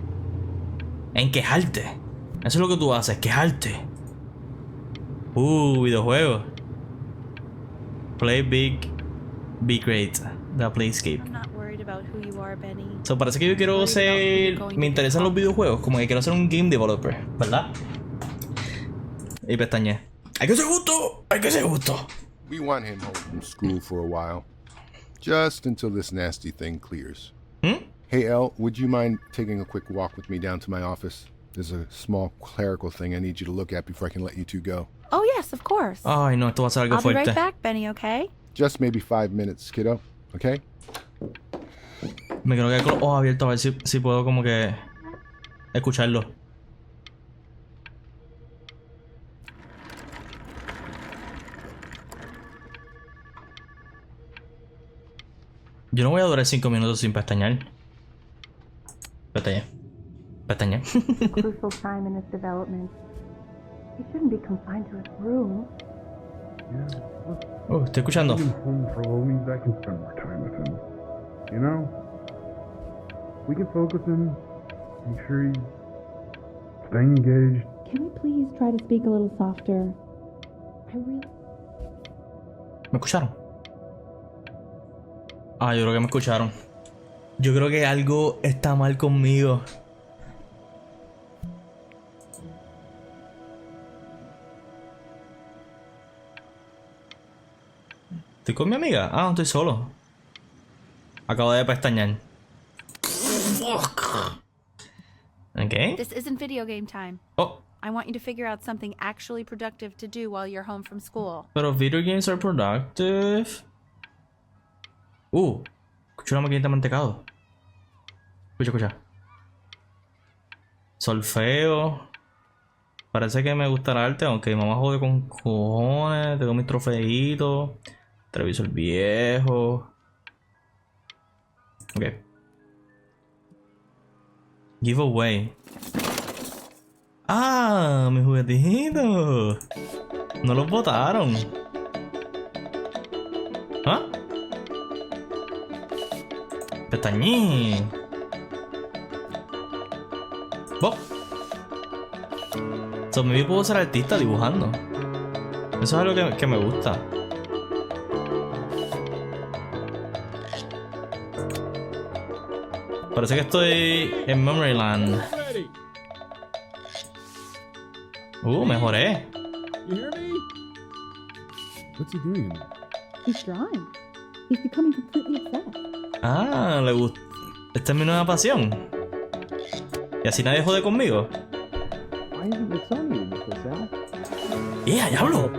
En quejarte. Eso es lo que tú haces, quejarte. Videojuegos. Play big, be great. The Playscape. I'm not worried about who you are, Benny. So, parece que yo quiero ser... Me interesan los videojuegos. Como que quiero ser un game developer, ¿verdad? Y pestañé. ¡Hay que ser justo! ¡Hay que ser justo! We want him home from school for a while. Just until this nasty thing clears. Hey, Elle, would you mind taking a quick walk with me down to my office? There's a small clerical thing I need you to look at before I can let you two go. Oh, yes, of course. Ay, no, esto va a ser algo I'll fuerte. be right back, Benny, okay? Just maybe 5 minutes, kiddo. Okay? Me quiero quedar con los ojos abiertos a ver si puedo como que escucharlo. Yo no voy a durar 5 minutos sin pestañear. Pestañear. Pestañear. Crucial time in his development. He shouldn't be confined to his room. Oh, estoy escuchando. Home for a little means I can spend more time with him. You know? We can focus him, make sure he's staying engaged. Can we please try to speak a little softer? I really... ¿Me escucharon? Ah, yo creo que me escucharon. Yo creo que algo está mal conmigo. ¿Estoy con mi amiga? Ah, no estoy solo. Acabo de pestañear. Okay. This isn't video game time. Oh. I want you to figure out something actually productive to do while you're home from school. Pero video games are productive. Escucho una maquinita de mantecado. Escucha. Solfeo. Parece que me gusta el arte, aunque mi mamá jode con cojones. Tengo mis trofeitos. Televisor viejo. Ok. Giveaway. ¡Ah! Mis juguetitos. No los botaron. ¿Ah? Pestañín. ¡Bop! So, maybe puedo ser artista dibujando. Eso es algo que me gusta. Parece que estoy en Memoryland. Mejoré. You hear me? What's he doing? He's drawing. He's becoming completely obsessed. Ah, le gusta. Esta es mi nueva pasión. Y así nadie jode conmigo. Why isn't the sun even so sad? ¡Diablo!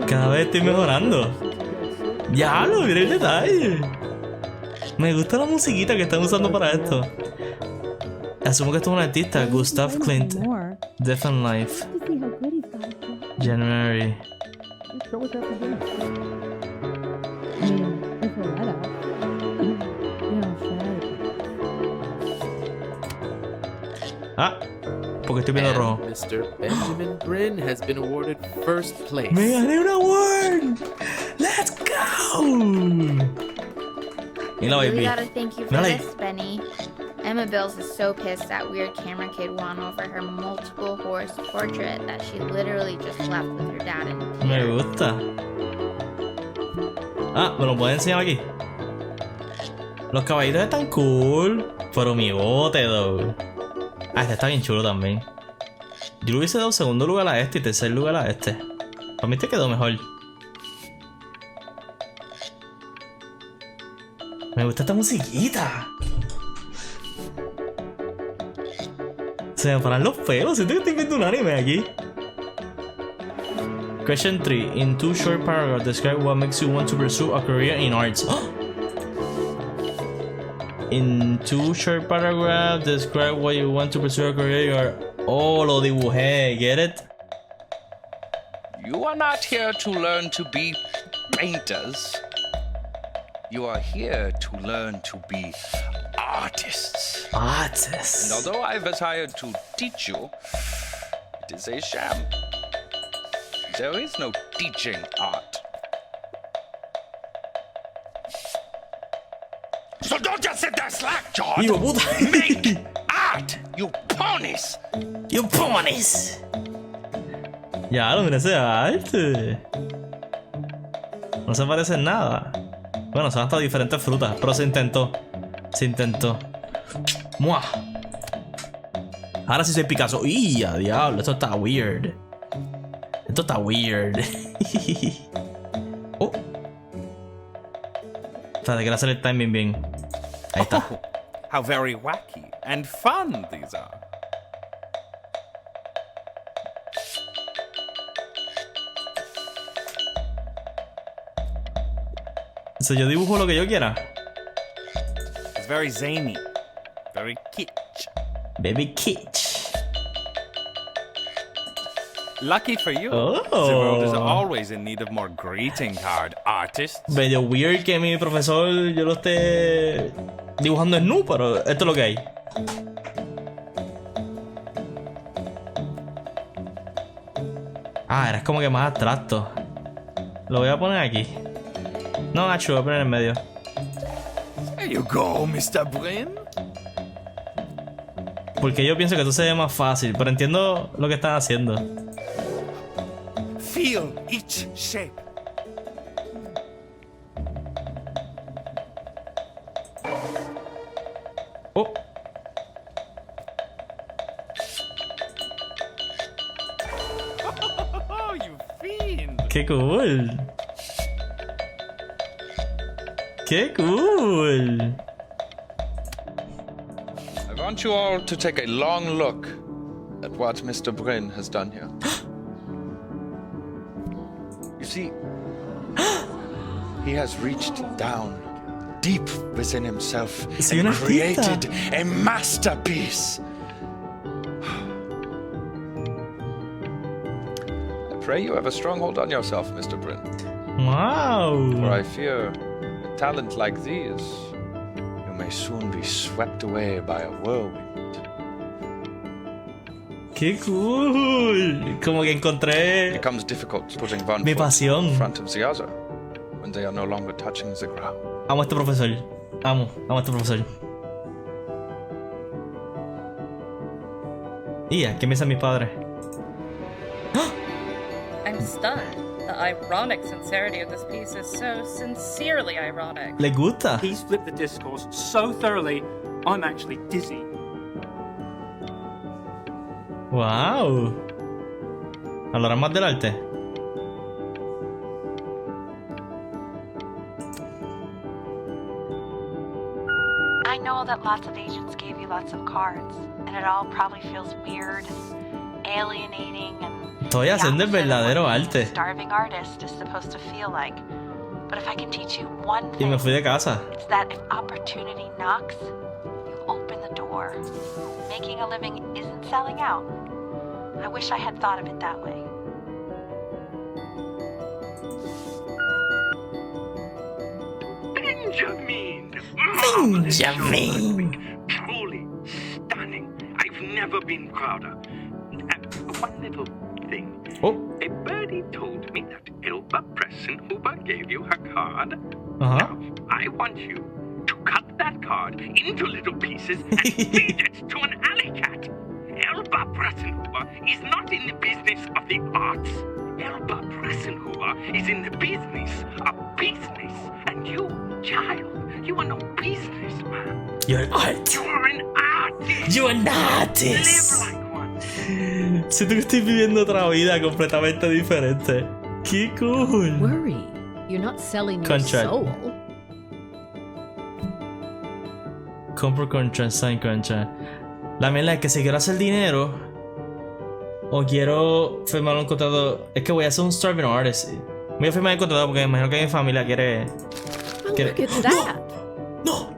Cada vez estoy mejorando. ¡Diablo! Mira el detalle. Me gusta la musiquita que están usando para esto. Asumo que esto es un artista. Gustav Klimt. Death and Life. January. Ah, porque estoy viendo rojo. Mr. Benjamin Brin has been awarded first place. ¡Me gané un award! ¡Let's go! Mira, I really baby. gotta thank you for this, Benny. Emma Bills is so pissed that weird camera kid won over her multiple horse portrait that she literally just left with her dad in tears. Me gusta. Ah, ¿me lo pueden enseñar aquí? Los caballitos están cool, pero mi bote, dog. Ah, este está bien chulo también. Yo le hubiese dado segundo lugar a este y tercer lugar a este. Para mí este quedó mejor. Me gusta esta musiquita. Se me paran los pelos. Siento que estoy viendo un anime aquí. Question 3. In 2 short paragraphs, describe what makes you want to pursue a career in arts. In 2 short paragraphs, describe why you want to pursue a career in art. Oh, lo dibujé. Get it? You are not here to learn to be painters. You are here to learn to be artists. Artists. And although I was hired to teach you, it is a sham. There is no teaching art. So don't just sit there slack-jawed. Make art, you ponies. You ponies. Ya, lo mira ese arte. No se parece en nada. Bueno, son hasta diferentes frutas, pero se intentó. Se intentó. ¡Mua! Ahora sí soy Picasso. ¡Y a diablo! Esto está weird. Esto está weird. Oh. Espérate, quiero hacer el timing bien. Ahí está. Oh, how very wacky and fun these are. So, yo dibujo lo que yo quiera. It's very zany, very kitsch. Baby kitsch. Lucky for you, Oh. the world is always in need of more greeting card artists. Medio weird que mi profesor yo lo esté dibujando en nu, pero esto es lo que hay. Ah, eres como que más abstracto. Lo voy a poner aquí. No, Nacho, lo voy a poner en medio. There you go, Mr. Brin. Porque yo pienso que esto se ve más fácil, pero entiendo lo que están haciendo. Feel each shape. Oh. Oh, you fiend. ¡Qué cool! ¡Qué cool! I want you all to take a long look at what Mr. Brin has done here. You see, he has reached down deep within himself and created a masterpiece. pray you have a strong hold on yourself, Mr. Bryn. Wow. For I fear a talent like these, you may soon be swept away by a whirlwind. ¡Qué cool! Como que encontré It becomes difficult putting one mi foot pasión. in front of the other when they are no longer touching the ground. Amo a este profesor. Amo a este profesor. ¿Qué piensan mis padres? I'm stunned. The ironic sincerity of this piece is so sincerely ironic. ¿Les gusta? He's flipped the discourse so thoroughly, I'm actually dizzy. Wow. ¿Hablarán más del arte? I know that lots of agents gave you lots of cards, and it all probably feels weird and alienating and Estoy haciendo el verdadero arte. starving artist is supposed to feel like. But if I can teach you one Y thing, me fui de casa. it's that if opportunity knocks, you open the door. Making a living isn't selling out. I wish I had thought of it that way. Benjamin! Truly stunning. I've never been prouder. One little thing. A birdie told me that Elba Pressenhuber gave you her card. Now, I want you to cut that card into little pieces and feed it to an alley cat. Elba Pressenhuber is not in the business of the arts. Elba Pressenhuber is in the business of business. And you, child, you are no businessman. You're an artist. You are an artist. You're an artist. Live like one. Siento que estoy viviendo otra vida completamente diferente. ¡Qué cool! Worry. You're not selling your Contract. soul. Compro contract, sign contract. La mierda es que si quiero hacer dinero o quiero firmar un contrato, es que voy a hacer un starving artist. Voy a firmar el contrato porque me imagino que mi familia quiere. Look at that. No.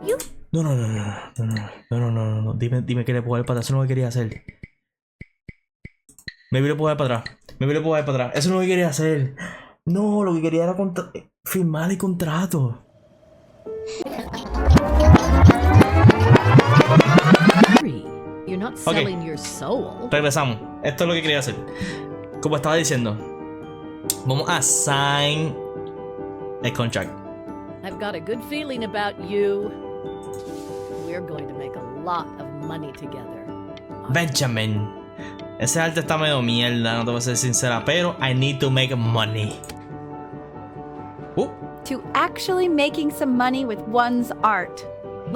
No. Dime que le puedo dar para atrás. Eso no es lo que quería hacer. Me voy a puedo dar para atrás. Eso no es lo que quería hacer. No, lo que quería era firmar el contrato. You're not selling your soul. Regresamos. Esto es lo que quería hacer. Como estaba diciendo, vamos a sign el contract. I've got a good feeling about you. We're going to make a lot of money together. Benjamin, ese arte está medio mierda, no te voy a ser sincera, pero I need to make money. To actually making some money with one's art.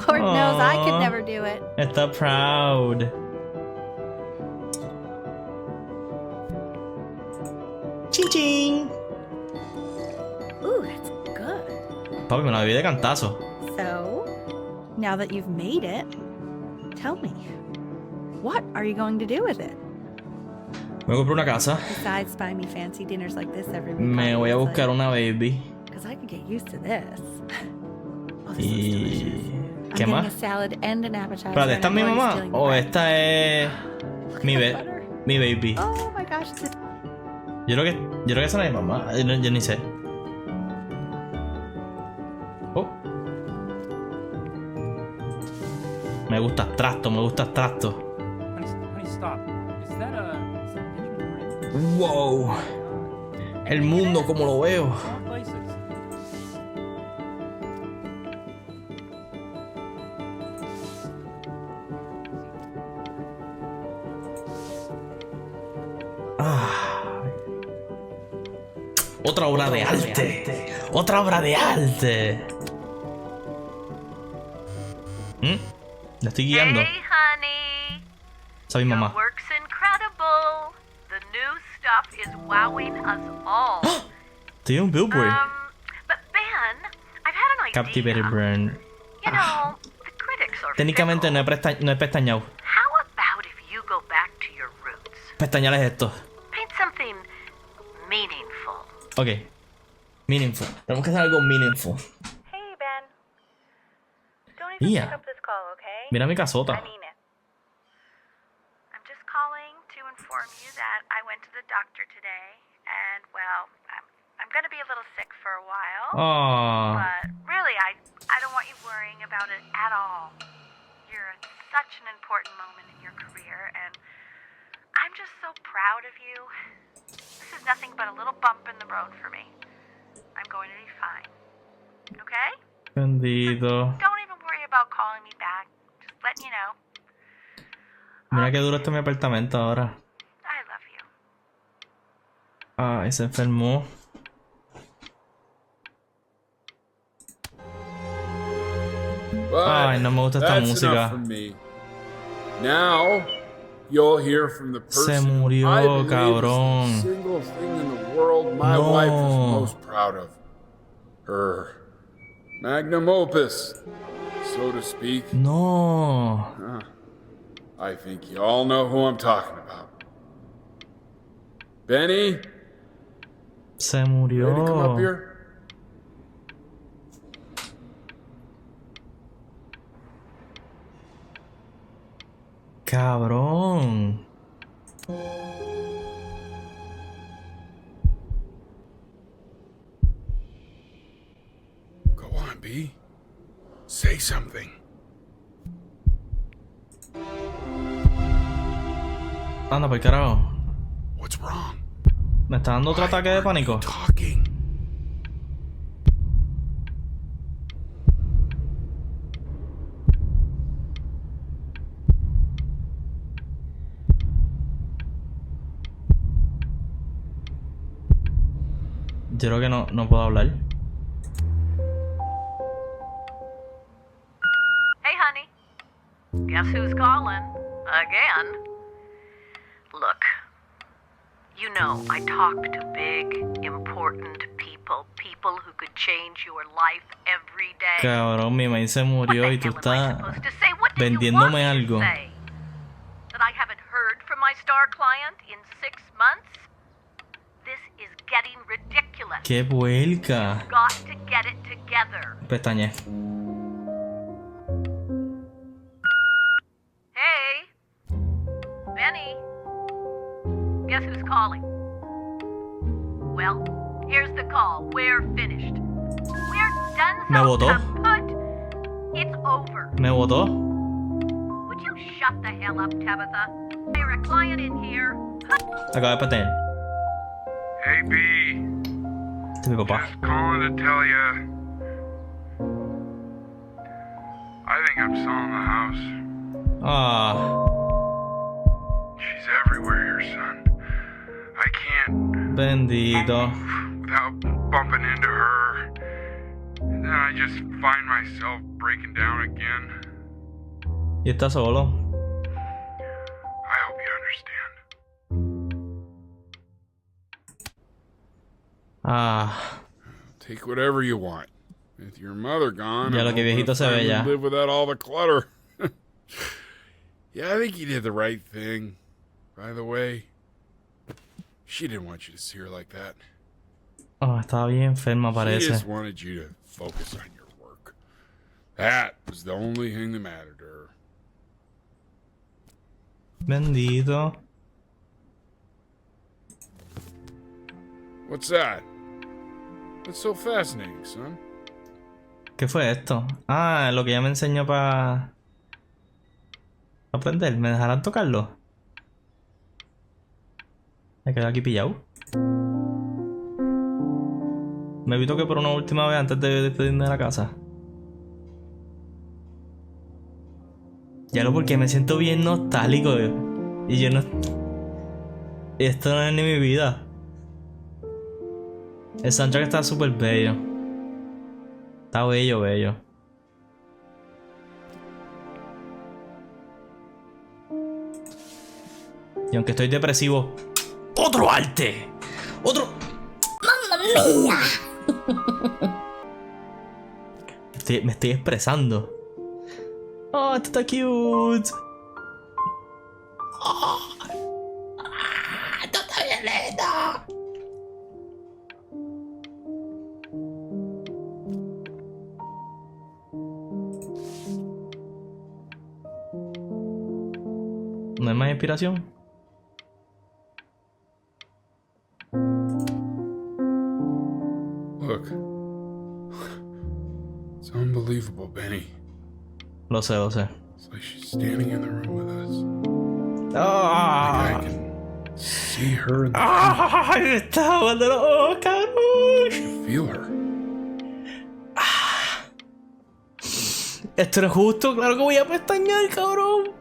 Lord knows I could never do it. Está proud. Ching ching. Ooh, that's good. Papi, me la bebí de cantazo. So, now that you've made it, tell me, what are you going to do with it? Me compré una casa. Besides buying me fancy dinners like this every week. Me voy a buscar una baby. Because I could get used to this. Y... I'm ¿Qué getting más? a salad and an appetizer. Espérate, ¿esta es mi mamá o esta es mi baby? Oh my gosh. Yo creo que esa no es mi mamá. Yo ni sé. Me gusta abstracto. Honey, stop. Is that a Wow. El mundo como lo veo. places? Otra obra de arte. Otra obra de arte. La estoy guiando. Hey, honey. Esa es mi mamá. Work's incredible. The new stuff is wowing us all. Estoy en un billboard. But Ben, I've had an idea. Captivated brand. You know, the critics are Técnicamente no he pestañado. How about if you go back to your roots? Pestañar es esto. Paint something meaningful. Ok. Meaningful. Tenemos que hacer algo meaningful. Hey, Ben. Don't even pick up this call, okay? Mira mi casota. I mean it. I'm just calling to inform you that I went to the doctor today and well, I'm gonna be a little sick for a while. Oh. But really, I don't want you worrying about it at all. You're at such an important moment in your career, and I'm just so proud of you. This is nothing but a little bump in the road for me. I'm going to be fine. Okay? Bendito. Don't even worry about calling me back. Just letting you know. Mira que duro está mi apartamento ahora. I love you. Ay, se enfermó. Ay, no me gusta esta música. Now, you'll hear from the Se person murió, I believe cabrón. is the single thing in the world my wife is most proud of. Her magnum opus, so to speak. No. I think you all know who I'm talking about. Benny? Se Ready to come up murió. here? Cabrón. Go on, B. Say something. Anda, por carajo. What's wrong? Me está dando otro ataque de pánico. Yo creo que no puedo hablar. Hey, honey. Guess who's calling? Again. Look, you know I talk to big, important people. People who could change your life every day. Cabrón, mi maíz se murió y tú estás vendiéndome algo. Say that I haven't heard from my star client in 6 months? This is getting ridiculous. ¡Qué puerca! You've got to get it together. Pestañé. Hey, Benny. Guess who's calling? Well, here's the call. We're finished. We're done. Me So votó. kaput. It's over. Me votó. Would you shut the hell up, Tabitha? You're a client in here. Acaba de patear. Hey, B. Este es mi papá. Just calling to tell you. I think I'm selling the house. Ah. She's everywhere here, son. I can't Bendito. without bumping into her. And then I just find myself breaking down again. Y está solo. I hope you understand. Ah. Take whatever you want. With your mother gone, Ya lo que viejito se ve ya. Live without all the clutter. Yeah, I think you did the right thing. By the way, she didn't want you to see her like that. Oh, estaba bien enferma, She parece. just wanted you to focus on your work. That was the only thing that mattered to her. Bendito. What's that? What's so fascinating, son? ¿Qué fue esto? Ah, lo que ella me enseñó para aprender. ¿Me dejarán tocarlo? Me quedo aquí pillado. Me vi toque por una última vez antes de despedirme de la casa. Ya lo porque me siento bien nostálgico. Y yo no... Esto no es ni mi vida. El soundtrack está súper bello. Está bello, bello. Y aunque estoy depresivo, ¡otro arte! ¡Otro! ¡Mamma mía! Me estoy expresando. ¡Oh, esto está cute! ¡Oh! ¡Esto está bien lindo! ¿No hay más inspiración? remarkable, Benny. Lo sé, lo sé. It's like she's standing in the room with us. Ah. Like I can see her in the Ah, me está aguando los ojos, cabrón. feel her. Esto no es justo, claro que voy a pestañear, cabrón.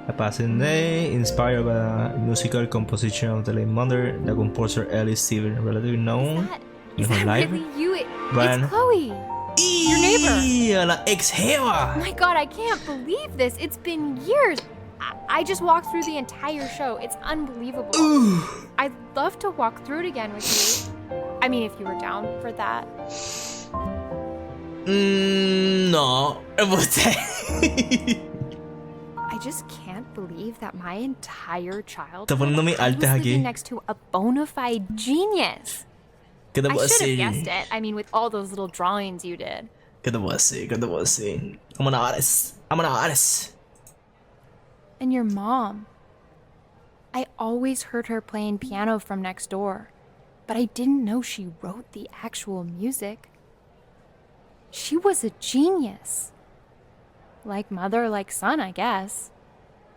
A passing day, inspired by the musical composition of the late mother, the composer Ellie Steven, relatively known in her life. Really you? Brian. It's Chloe. Your neighbor. La ex jeva. Oh my god, I can't believe this. It's been years. I just walked through the entire show. It's unbelievable. I'd love to walk through it again with you. I mean, if you were down for that. No. I just can't believe that my entire childhood Está poniendo mis I was artes aquí. living next to a bona fide genius. ¿Qué te I puedo should have decir? guessed it. I mean, with all those little drawings you did. ¿Qué te puedo decir? ¿Qué te puedo decir? I'm an artist. I'm an artist. And your mom. I always heard her playing piano from next door, but I didn't know she wrote the actual music. She was a genius. Like mother, like son, I guess.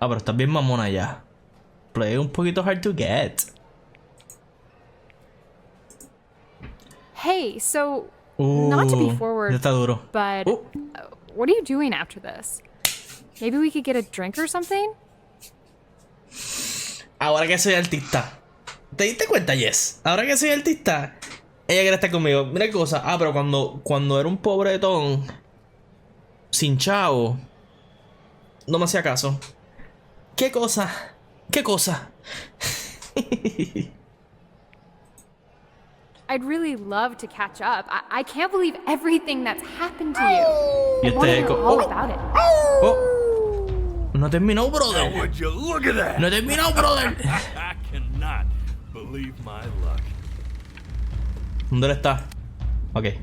Ah, pero estás bien mamona ya. Play un poquito hard to get. Hey, so, not to be ya forward, está duro. but what are you doing after this? Maybe we could get a drink or something? Ahora que soy artista. ¿Te diste cuenta, Jess? Ahora que soy artista, ella quiere estar conmigo. Mira qué cosa. Ah, pero cuando era un pobretón, sin chavo, no me hacía caso. ¿Qué cosa? ¿Qué cosa? I'd really love to catch up. I can't believe everything that's happened to you. Y I want to este know eco. all about it. No terminó, brother. Now, would you look at that? No terminó, brother. I cannot believe my luck. ¿Dónde está? Ok.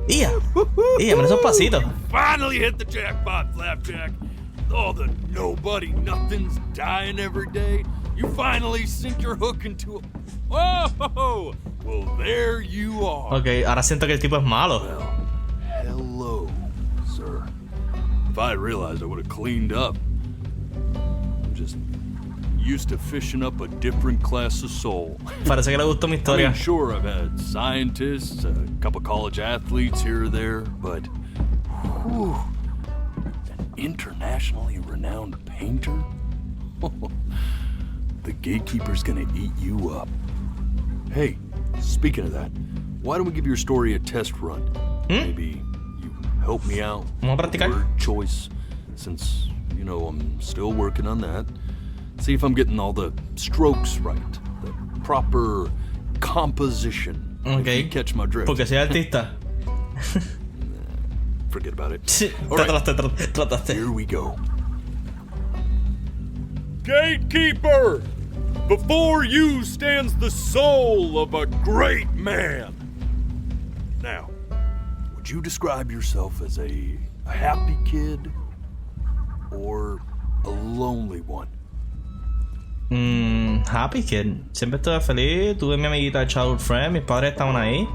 ¡Ia! Mira esos pasitos. Finally hit the jackpot, Flapjack. All the nobody nothings dying every day. You finally sink your hook into a... Oh! Well, there you are. Ok, ahora siento que el tipo es malo. Hello, sir. If I had realized, I would have cleaned up. I'm just used to fishing up a different class of soul. Parece que le gustó mi I historia. mean, sure, I've had scientists, a couple college athletes here or there, but whew, an internationally renowned painter? The gatekeeper's gonna eat you up. Hey, speaking of that, why don't we give your story a test run? Maybe you help me out with word choice, since, you know, I'm still working on that. See if I'm getting all the strokes right, the proper composition. Ok. If you catch my drift. Porque soy artista. Forget about it. Trataste. Here we go. Gatekeeper! Before you stands the soul of a great man. Now, would you describe yourself as a happy kid or a lonely one? Happy kid. Siempre estuve feliz. Tuve mi amiguita childhood friend. Mis padres estaban ahí.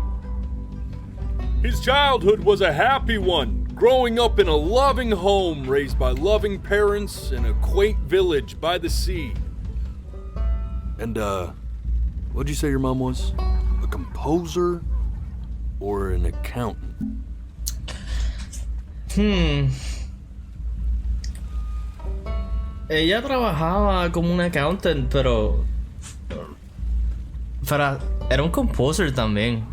His childhood was a happy one, growing up in a loving home raised by loving parents in a quaint village by the sea. And, what'd you say your mom was? A composer or an accountant? Ella trabajaba como un accountant, pero era un composer también.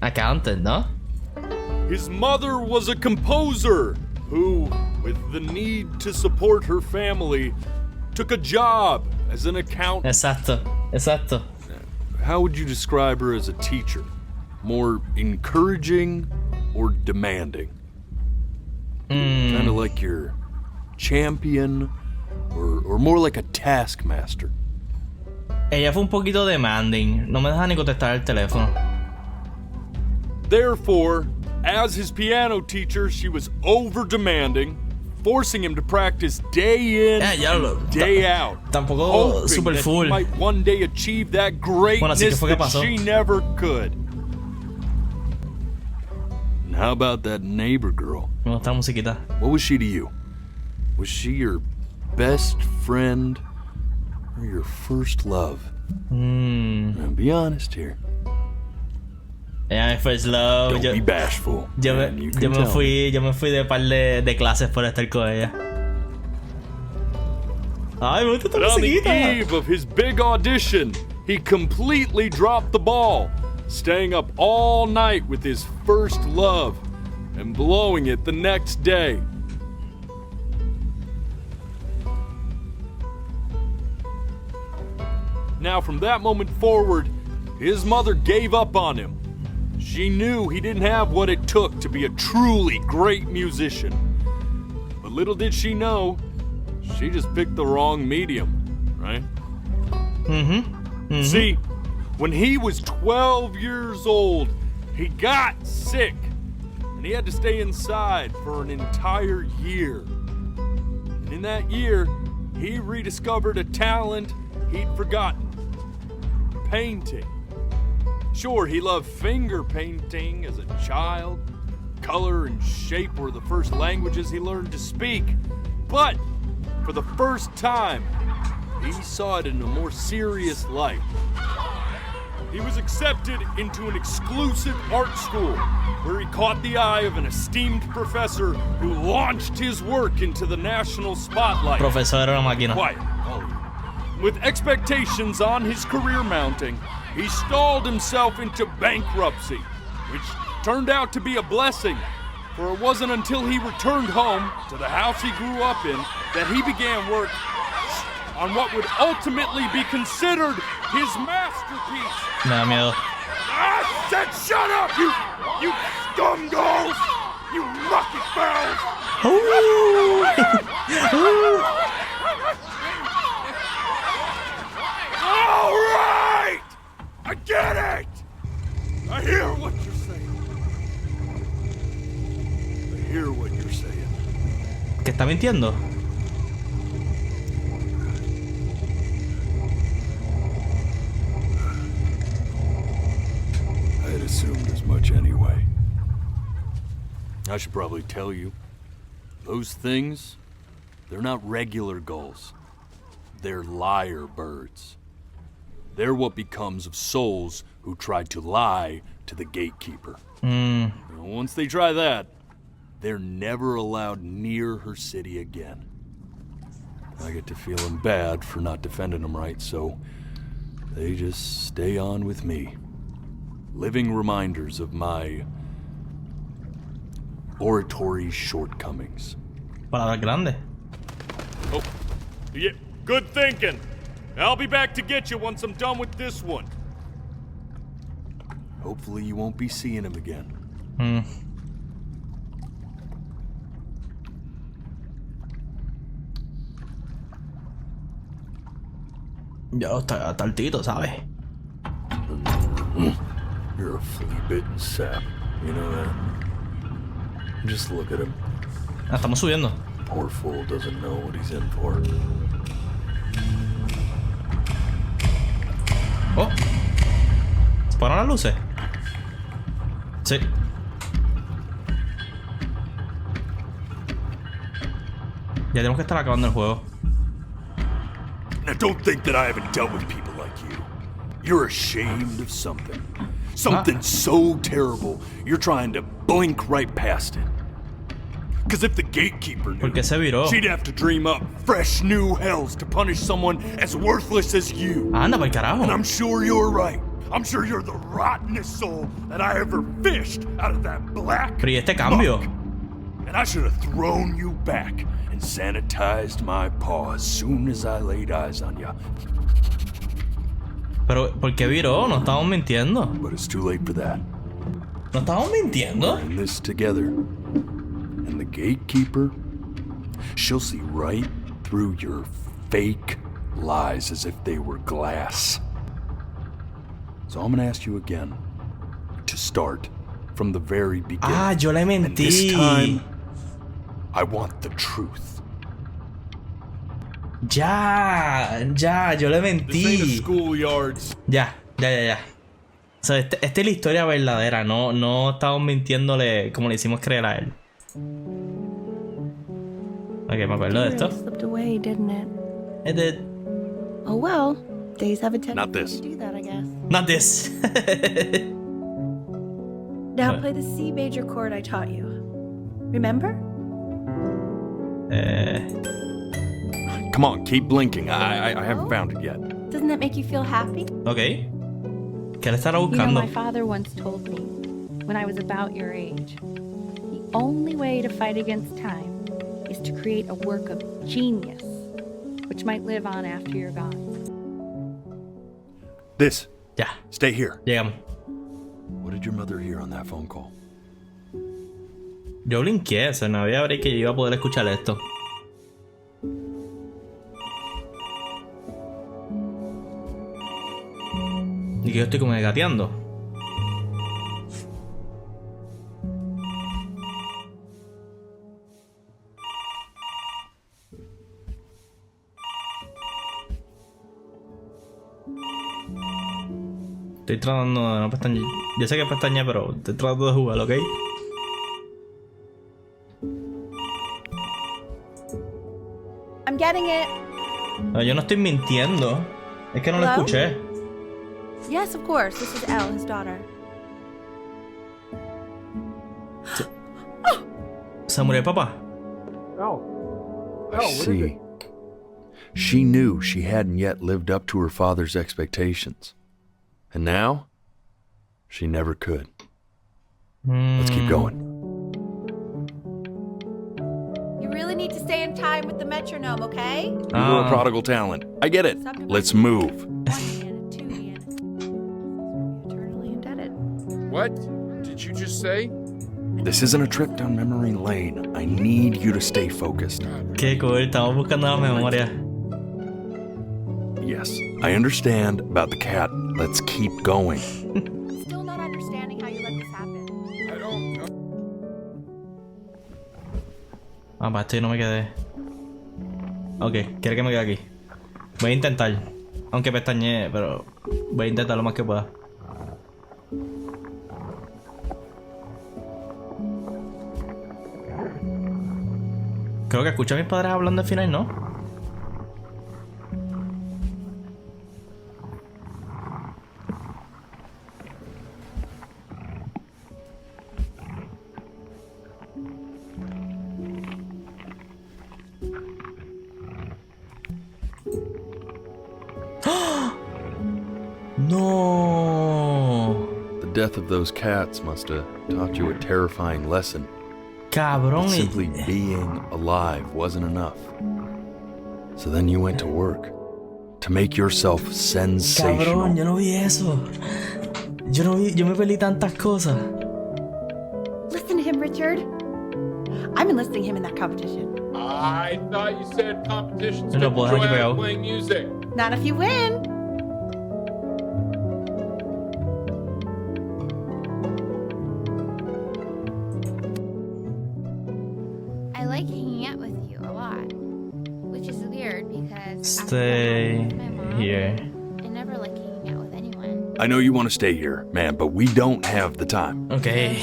Accountant, ¿no? His mother was a composer who, with the need to support her family, took a job as an accountant. Exacto. How would you describe her as a teacher? More encouraging or demanding? Kind of like your champion or more like a taskmaster? Ella fue un poquito demanding. No me deja ni contestar el teléfono. Therefore, as his piano teacher, she was over-demanding, forcing him to practice day in and day out, tampoco super that full. he might one day achieve that greatness that she never could. And how about that neighbor girl? Me gusta la musiquita. What was she to you? Was she your best friend or your first love? Now be honest here. Yeah, my first love. Don't be bashful. Yo me fui de par de clases por estar con ella. Ay, me gusta esta But on the musiquita. eve of his big audition, he completely dropped the ball, staying up all night with his first love and blowing it the next day. Now, from that moment forward, his mother gave up on him. She knew he didn't have what it took to be a truly great musician. But little did she know, she just picked the wrong medium, right? See, when he was 12 years old, he got sick, and he had to stay inside for an entire year. And in that year, he rediscovered a talent he'd forgotten: painting. Sure, he loved finger painting as a child. Color and shape were the first languages he learned to speak. But for the first time, he saw it in a more serious light. He was accepted into an exclusive art school where he caught the eye of an esteemed professor who launched his work into the national spotlight. Profesor era una máquina. Quiet, all of you. With expectations on his career mounting, he stalled himself into bankruptcy, which turned out to be a blessing, for it wasn't until he returned home to the house he grew up in that he began work on what would ultimately be considered his masterpiece. Me da miedo. I said shut up, you scumballs! You lucky fowls! All right! I get it! I hear what you're saying. I hear what you're saying. ¿Que está mintiendo? I had assumed as much anyway. I should probably tell you, those things, they're not regular gulls. They're lyre birds. They're what becomes of souls who tried to lie to the gatekeeper. And once they try that, they're never allowed near her city again. I get to feeling bad for not defending them right, so they just stay on with me. Living reminders of my oratory shortcomings. Palabras grandes. Oh, yeah, good thinking. I'll be back to get you once I'm done with this one. Hopefully you won't be seeing him again. Yo, está altito, ¿sabes? You're a flea-bitten sap. You know that? Just look at him. Ah, estamos subiendo. Poor fool doesn't know what he's in for. Oh. ¿Se pararon las luces? Sí. Ya tenemos que estar acabando el juego. Now don't think that I haven't dealt with people like you. You're ashamed of something. Something so terrible, you're trying to blink right past it. Because if the gatekeeper knew, ¿Por qué se viró? she'd have to dream up fresh new hells to punish someone as worthless as you. Anda pa'l carajo. And I'm sure you're right. I'm sure you're the rottenest soul that I ever fished out of that black Pero ¿y este cambio? muck. And I should have thrown you back and sanitized my paw as soon as I laid eyes on you. Pero, ¿por qué viró? No estamos mintiendo. But it's too late for that. No estamos mintiendo. We're in this together. And the gatekeeper, she'll see right through your fake lies as if they were glass. So I'm gonna ask you again to start from the very beginning. Ah, yo le And this mentí. time, I want the truth. Ya, yo le mentí. Ya. O sea, esta es la historia verdadera, no estamos mintiéndole como le hicimos creer a él. Ok, me acuerdo de esto. Slipped away, didn't it? It did. Oh well, days have a tendency Not this. to do that, I guess. Not this. Now play the C major chord I taught you. Remember? Come on, keep blinking. I haven't found it yet. Doesn't that make you feel happy? Ok. ¿Qué le estará You know, buscando? my father once told me, when I was about your age, the only way to fight against time is to create a work of genius, which might live on after you're gone. This. Ya. Stay here. Llegamos. What did your mother hear on that phone call? Yo blinqué, o sea, no había break que yo iba a poder escuchar esto. Y que yo estoy como gateando. Estoy tratando de no pestañear. Yo sé que pestañear, pero estoy tratando de jugar, ¿ok? I'm getting it. No, yo no estoy mintiendo. Es que no lo Hello? escuché. Yes, of course. This is Elle, his daughter. ¿Se murió el papá? I see. She knew she hadn't yet lived up to her father's expectations. And now, she never could. Let's keep going. You really need to stay in time with the metronome, okay? You were a prodigal talent. I get it. Let's move. What did you just say? This isn't a trip down memory lane. I need you to stay focused. Qué cool, estamos buscando la memoria. Yes, I understand about the cat. Let's keep going. Still not understanding how you let this happen. I don't know. Ah, para esto yo no me quedé. Ok, quiere que me quede aquí. Voy a intentar. Aunque pestañeé, pero voy a intentar lo más que pueda. Creo que escucho a mis padres hablando al final, ¿no? No. The death of those cats must have taught you a terrifying lesson. Cabrón. That simply being alive wasn't enough. So then you went to work to make yourself sensational. Cabrón, yo no vi eso. Yo me perdí tantas cosas. Listen to him, Richard. I'm enlisting him in that competition. I thought you said competitions No took puedo joy aquí out pegado. of playing music. Not if you win. I like hanging out with you a lot, which is weird because Stay here. I never like hanging out with anyone. I know you want to stay here, man, but we don't have the time. Okay.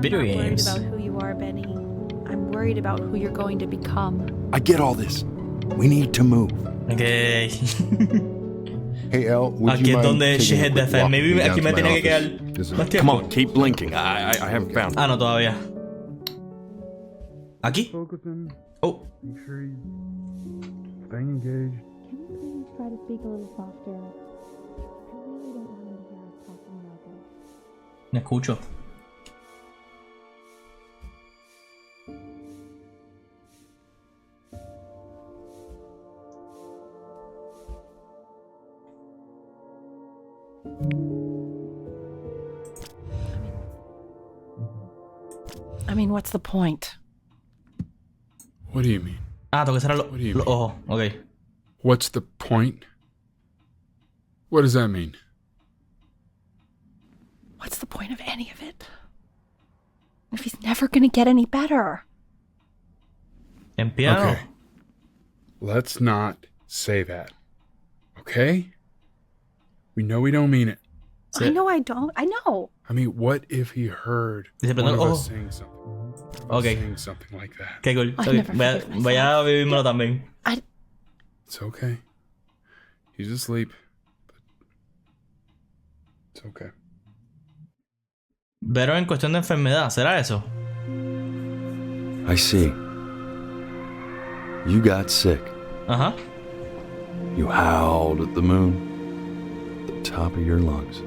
Video I'm not worried games. about who you are, Benny. I'm worried about who you're going to become. I get all this. We need to move. Okay. Hey, Elle, would Aquí you es mind donde taking she a hit the quick fan. walk Maybe with me aquí me down to my tenía que office? quedar There's a- más Come tiempo. on, keep blinking. I haven't found it. Ah, no, todavía. ¿Aquí? Focusing. Oh. Make sure he's staying engaged. Can you please try to speak a little softer? I really don't want him to hear us talking about this. Me escucho. I mean, what's the point? What do you mean? Ah, tengo que cerrar What do you los mean? ojos. Ok. What's the point? What does that mean? What's the point of any of it? If he's never gonna get any better. En piano. Okay. Let's not say that. Okay? We know we don't mean it. I know I don't. I know. I mean, what if he heard one of us saying something? Saying something like that. Qué cool. Okay. Vaya a vivírmelo también. It's okay. He's asleep. But it's okay. Pero en cuestión de enfermedad, ¿será eso? I see. You got sick. Uh-huh. You howled at the moon, at the top of your lungs.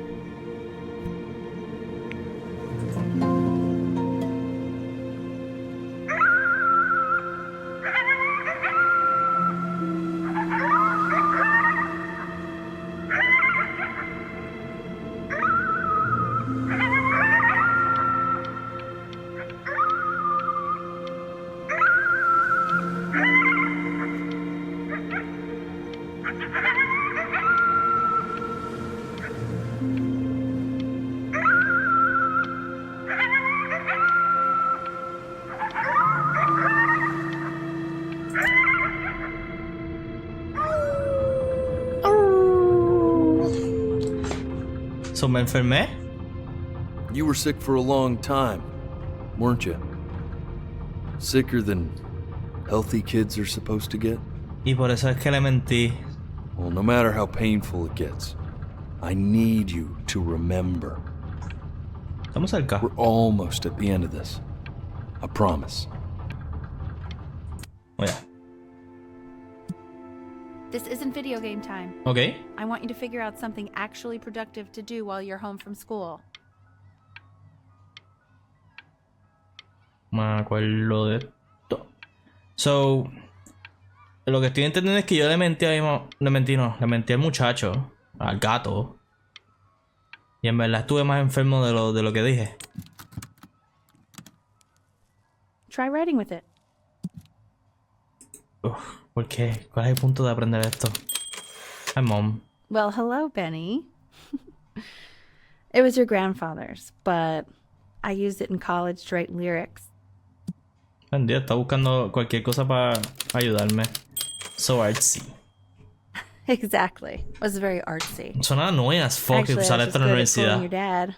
So me enfermé. You were sick for a long time, weren't you? Sicker than healthy kids are supposed to get? Y por eso es que le mentí. Well, no matter how painful it gets, I need you to remember. Estamos cerca. We're almost at the end of this. I promise. Oh, yeah. This isn't video game time. Okay. I want you to figure out something actually productive to do while you're home from school. Me acuerdo de esto. So, lo que estoy entendiendo es que yo le mentí le mentí al muchacho, al gato. Y en verdad estuve más enfermo de lo que dije. Try writing with it. ¿Por qué? ¿Cuál es el punto de aprender esto? Hi, Mom. Well, hello, Benny. It was your grandfather's, but I used it in college to write lyrics. Buen día, está buscando cualquier cosa para ayudarme. So artsy. Exactly. It was very artsy. Suena annoying as fuck usar esto en la universidad. Your dad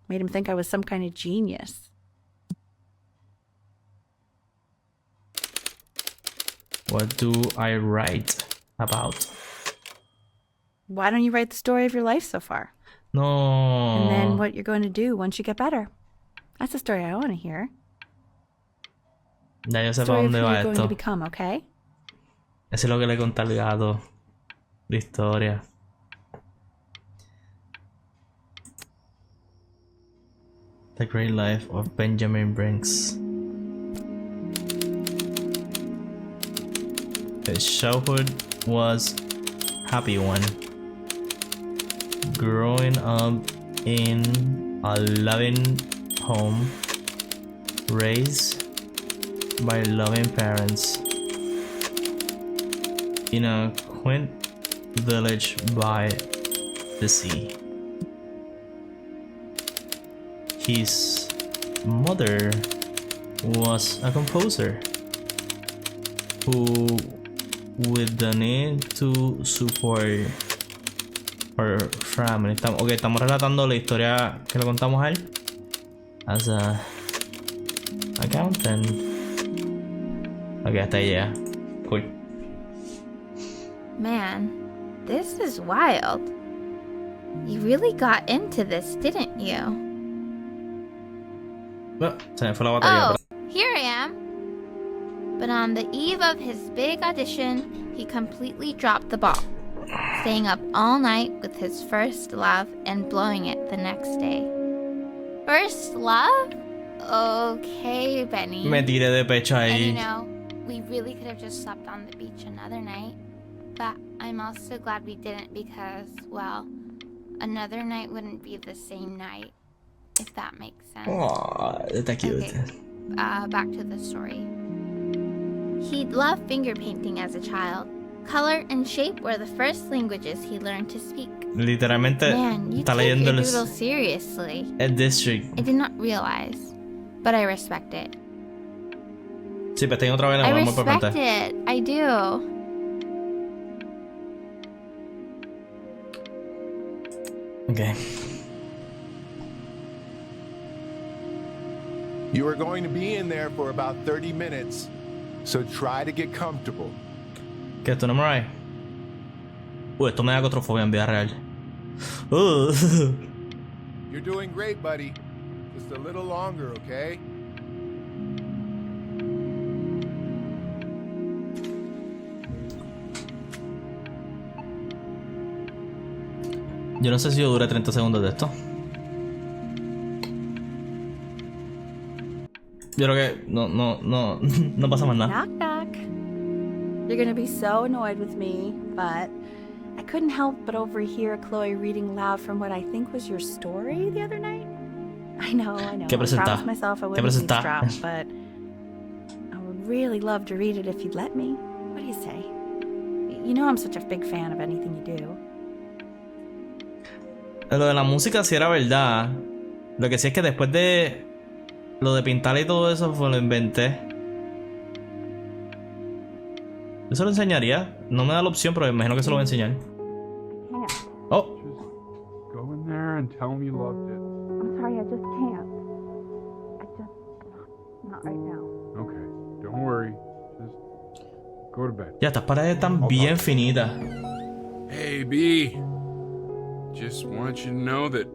made him think I was some kind of genius. What do I write about? Why don't you write the story of your life so far? No. And then what you're going to do once you get better. That's the story I want to hear. Ya yo sé para Story of dónde who va you're going to esto. become, okay? Eso es lo que le conté al gato. La historia. The Great Life of Benjamin Brinks. His childhood was happy one. Growing up in a loving home, raised by loving parents, in a quaint village by the sea. His mother was a composer who, with the need to support her family. Estamos relatando la historia que le contamos a él as a accountant. Ok, hasta ahí ya. Cool. Man, this is wild. You really got into this, didn't you? Se me fue la batería. Oh, here I am. But on the eve of his big audition, he completely dropped the ball, staying up all night with his first love and blowing it the next day. First love? Okay, Benny. Me tiré de pecho ahí. And you know, we really could have just slept on the beach another night. But I'm also glad we didn't because, well, another night wouldn't be the same night, if that makes sense. Aww, that's cute. Okay, back to the story. He'd loved finger painting as a child. Color and shape were the first languages he learned to speak. Literalmente Man, you está take leyendo your doodle seriously. el district. I did not realize, but I respect it. Sí, pestañeo otra vez. I Vamos por respect pantalla. it. I do. Okay. You are going to be in there for about 30 minutes, so try to get comfortable. ¿Qué esto no me va? Esto me da claustrofobia en vida real. You're doing great, buddy. Just a little longer, okay? Yo no sé si yo dure 30 segundos de esto. Yo creo que no pasa más nada. Knock, knock. You're gonna be so annoyed with me, but I couldn't help but overhear Chloe reading loud from what I think was your story the other night. I know. ¿Qué I presenta? promised myself I ¿Qué wouldn't presenta? eavesdrop, but I would really love to read it if you'd let me. What do you say? You know I'm such a big fan of anything you do. Lo de la música sí era verdad. Lo que sí es que después de lo de pintar y todo eso lo inventé. Yo se lo enseñaría. No me da la opción, pero me imagino que se lo voy a enseñar. Oh. Just go in there and tell him you loved it. I'm sorry, I just can't. Not right now. Okay, don't worry. Just go to bed. Ya, estas paredes están bien finitas. Hey, B. Just want you to know that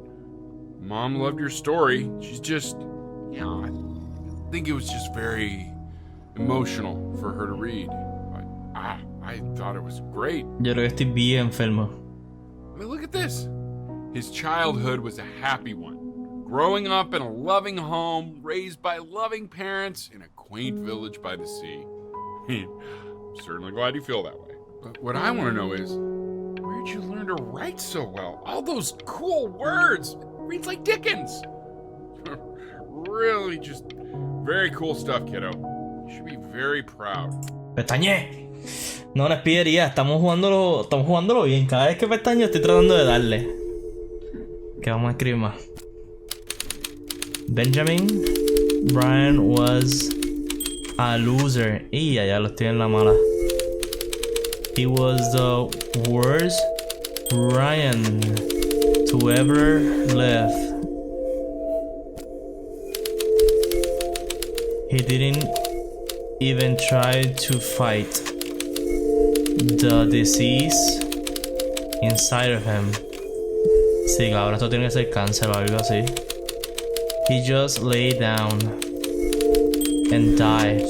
Mom loved your story. She's just, you know, I think it was just very emotional for her to read. I thought it was great. Yo creo que estoy bien enfermo. I mean, look at this. His childhood was a happy one. Growing up in a loving home, raised by loving parents in a quaint village by the sea. I'm certainly glad you feel that way. But what I want to know is, where'd you learn to write so well? All those cool words. Reads like Dickens. Really just very cool stuff, kiddo. You should be very proud. Pestañé. No, no es pillería. Estamos jugándolo bien. Cada vez que pestañeo estoy tratando de darle. Que vamos a escribir más. Benjamin Brian was a loser. Y ya lo estoy en la mala. He was the worst Brian to ever live. He didn't even try to fight the disease inside of him. Sí, cabrón, esto tiene que ser cáncer o algo así. He just lay down and died.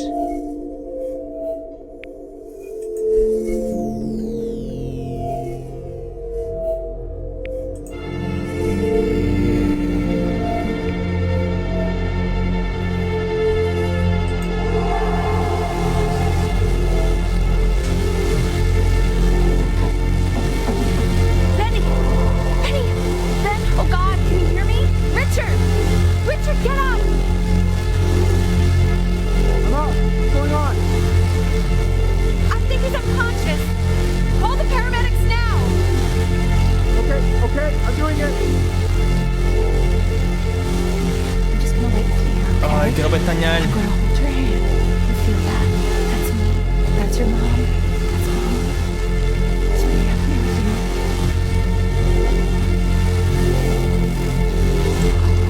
Ay, quiero pestañear.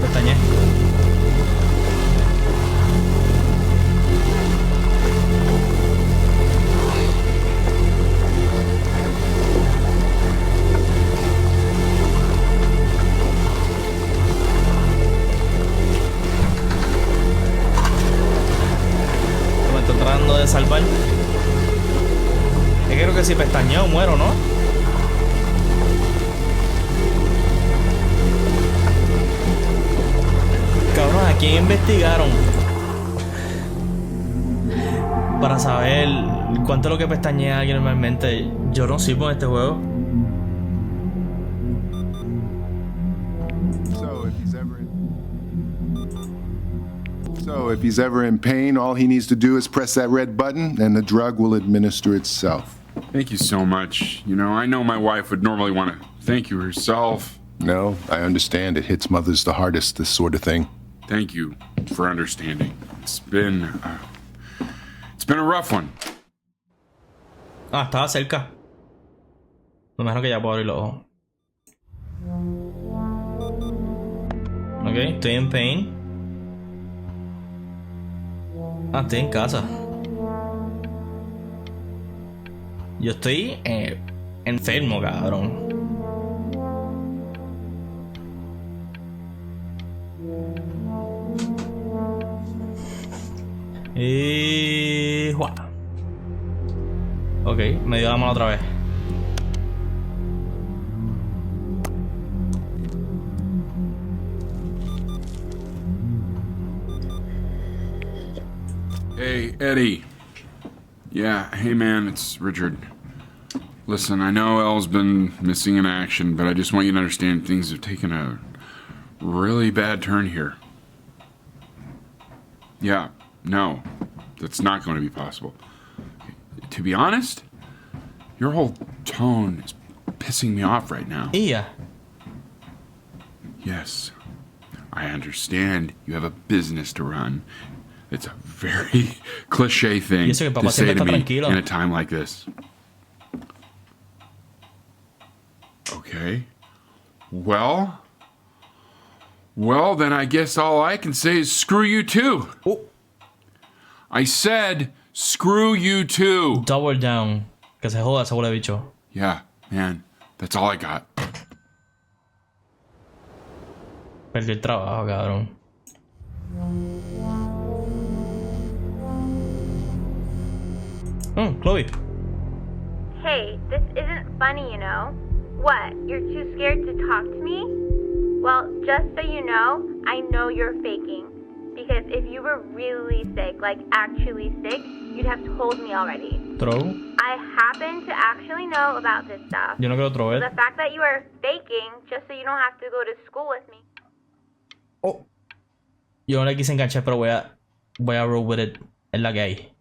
Pestañé. Tratando de salvar. Es que creo que si pestañeo muero, ¿no? Cabrón, ¿a quién investigaron? Para saber cuánto es lo que pestañea alguien normalmente. Yo no sirvo en este juego. So if he's ever in pain, all he needs to do is press that red button and the drug will administer itself. Thank you so much. You know, I know my wife would normally want to think yourself. No, I understand. It hits mothers the hardest, this sort of thing. Thank you for understanding. It's been a rough one. Ah, estaba cerca. Lo mejor que ya puedo abrir los ojos. Ok, estoy en pain. Ah, estoy en casa. Yo estoy enfermo, cabrón. Y... ok, me dio la mano otra vez. Hey, Eddie. Yeah, hey man, it's Richard. Listen, I know Elle's been missing in action, but I just want you to understand things have taken a really bad turn here. Yeah, no, that's not going to be possible. To be honest, your whole tone is pissing me off right now. Yeah. Yes, I understand you have a business to run. It's a very cliche thing to say to me in a time like this. Okay. Well, then I guess all I can say is screw you too. Oh. I said screw you too. Double down. Que se joda ese huele bicho. Yeah, man. That's all I got. Perdí el trabajo, cabrón. Chloe. Hey, this isn't funny, you know. What? You're too scared to talk to me? Well, just so you know you're faking. Because if you were really sick, like actually sick, you'd have told me already. Throw? I happen to actually know about this stuff. Yo no quiero throw it. The fact that you are faking just so you don't have to go to school with me. Oh. Yo no le quise enganchar, pero voy a roll with it. Es la que hay.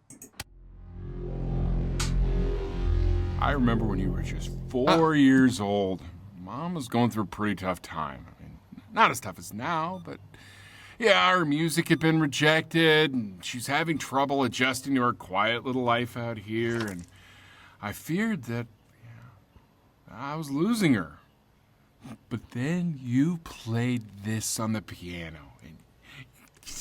I remember when you were just 4 years old. Mom was going through a pretty tough time. I mean, not as tough as now, but yeah, her music had been rejected, and she's having trouble adjusting to her quiet little life out here, and I feared that I was losing her. But then you played this on the piano, and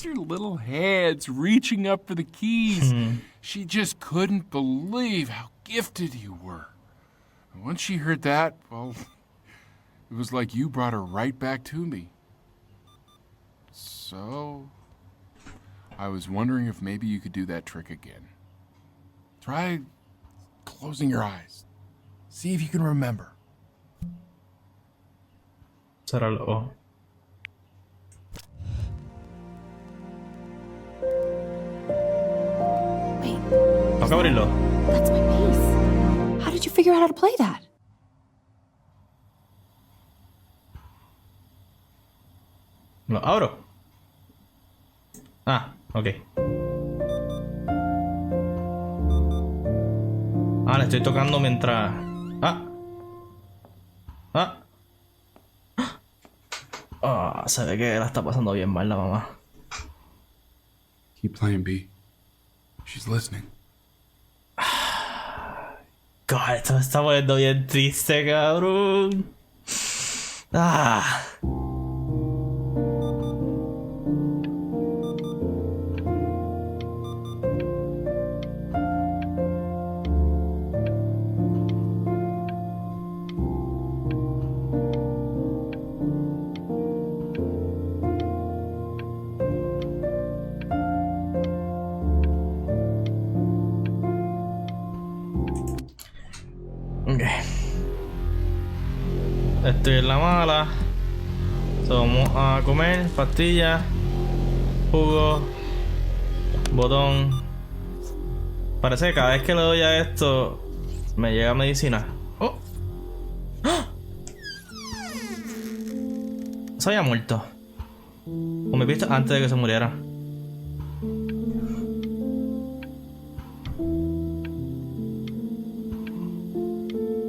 your little hands reaching up for the keys. She just couldn't believe how gifted you were. And once she heard that, well, it was like you brought her right back to me. So, I was wondering if maybe you could do that trick again. Try closing your eyes. See if you can remember. Cerrar los ojos. Toca abrirlo. That's my piece. How did you figure out how to play that? Lo abro. Ah, ok. Ah, le estoy tocando mientras... se ve que la está pasando bien mal la mamá. Keep playing, B. She's listening. God, esto me está poniendo bien triste, cabrón. Estoy en la mala. Vamos a comer pastillas, jugo, botón. Parece que cada vez que le doy a esto me llega medicina. Oh. ¡Ah! Se había muerto. O me viste antes de que se muriera.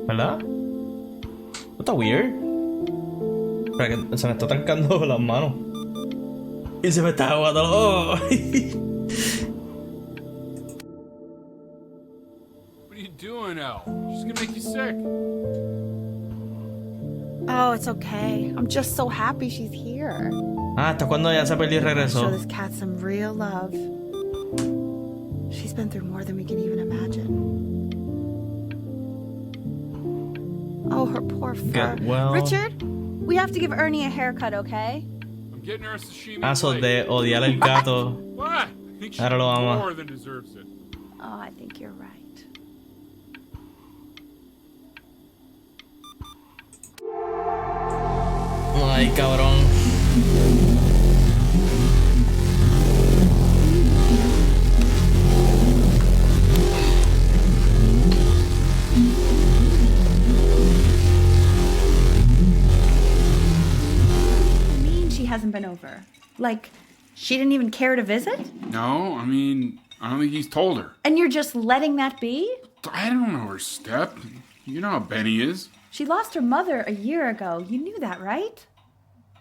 ¿Verdad? What está weird. Espera, que se me está trancando las manos. Y se me está aguando los ojos. What are you doing, Elle? She's gonna make you sick. Oh, it's okay. I'm just so happy she's here. Ah, hasta cuando ya se perdió y Show regresó. this cat some real love. She's been through more than we can even imagine. Oh, her poor fur. Get well. Richard, we have to give Ernie a haircut, okay? I'm getting her a sashimi. Ah, so de odiar el gato. What? I think she Ahora lo ama. more than deserves it. Oh, I think you're right. Ay, cabrón. You mean she hasn't been over? Like, she didn't even care to visit? No, I mean, I don't think he's told her. And you're just letting that be? I don't know her step. You know how Benny is. She lost her mother a year ago. You knew that, right?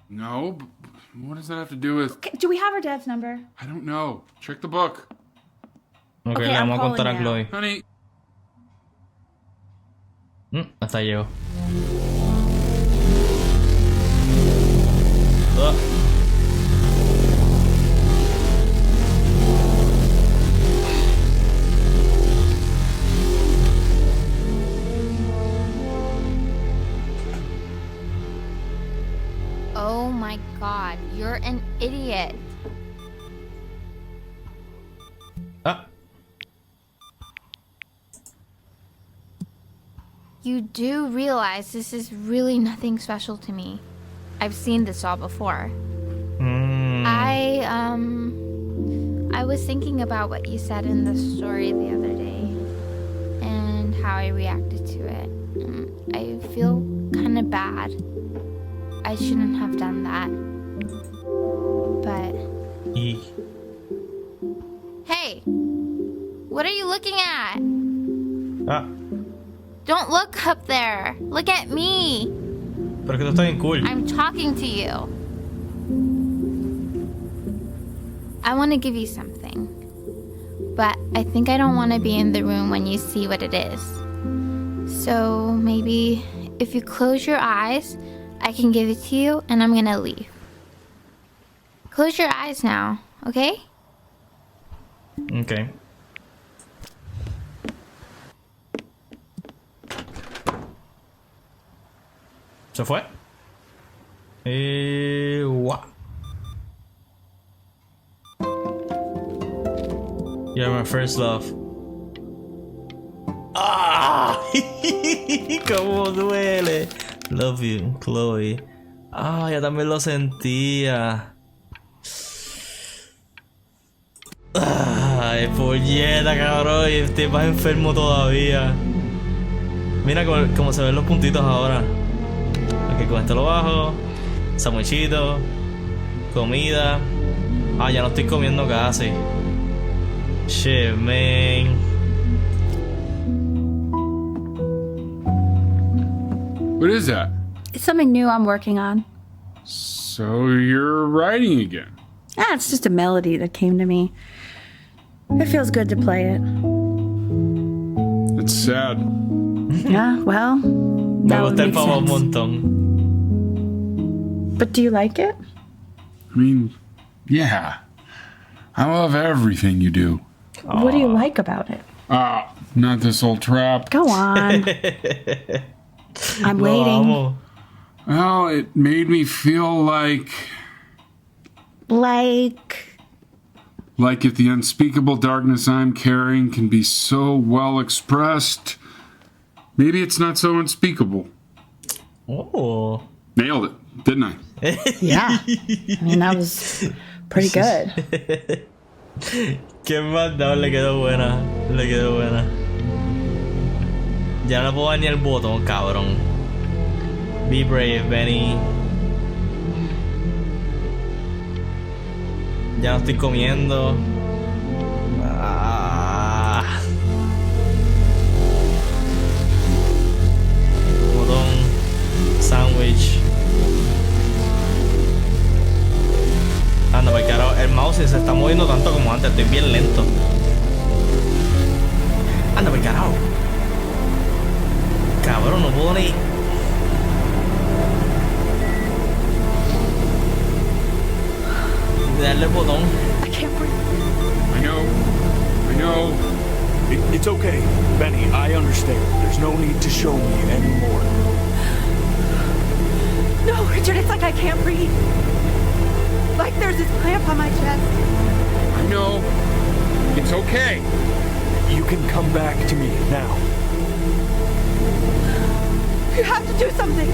No, but what does that have to do with... Okay, do we have her dad's number? I don't know. Check the book. Ok, Okay, le I'm vamos a contar calling a Chloe. Honey. Hasta llegó. Oh my god, you're an idiot. Ah. You do realize this is really nothing special to me. I've seen this all before. I was thinking about what you said in the story the other day and how I reacted to it. I feel kind of bad. I shouldn't have done that. But hey, what are you looking at? Ah, Don't look up there. Look at me. pero que tú estás bien cool. I'm talking to you. I want to give you something, but I think I don't want to be in the room when you see what it is. So maybe if you close your eyes, I can give it to you and I'm gonna leave. Close your eyes now, okay? Ok. ¿Se fue? Guau. You're my first love. ¡Ah! ¡Cómo duele! Love you, Chloe. Ah, ya también lo sentía. Ay, puñeta, cabrón. Y estoy más enfermo todavía. Mira cómo se ven los puntitos ahora. Aquí con esto lo bajo. Sandwichito. Comida. Ah, ya no estoy comiendo casi. Shit, man. What is that? It's something new I'm working on. So you're writing again? Ah, it's just a melody that came to me. It feels good to play it. It's sad. Yeah, well, Me that would gusta el make pavo un sense. montón. But do you like it? I mean, yeah. I love everything you do. What do you like about it? Ah, not this old trap. Go on. I'm waiting. Well, it made me feel like if the unspeakable darkness I'm carrying can be so well expressed, maybe it's not so unspeakable. Oh. Nailed it, didn't I? Yeah. I mean, that was pretty good. Qué maldad, le quedó buena. Le quedó buena. Ya no puedo dar ni el botón, cabrón. Be brave, Benny. Ya no estoy comiendo. Ah. Botón. estoy bien lento. Anda, por carajo. Cabrón, no puedo ni... darle el botón. I can't breathe. I know. It's okay, Benny. I understand. There's no need to show me anymore. No, Richard, it's like I can't breathe. Like there's this clamp on my chest. I know. It's okay. You can come back to me now. You have to do something.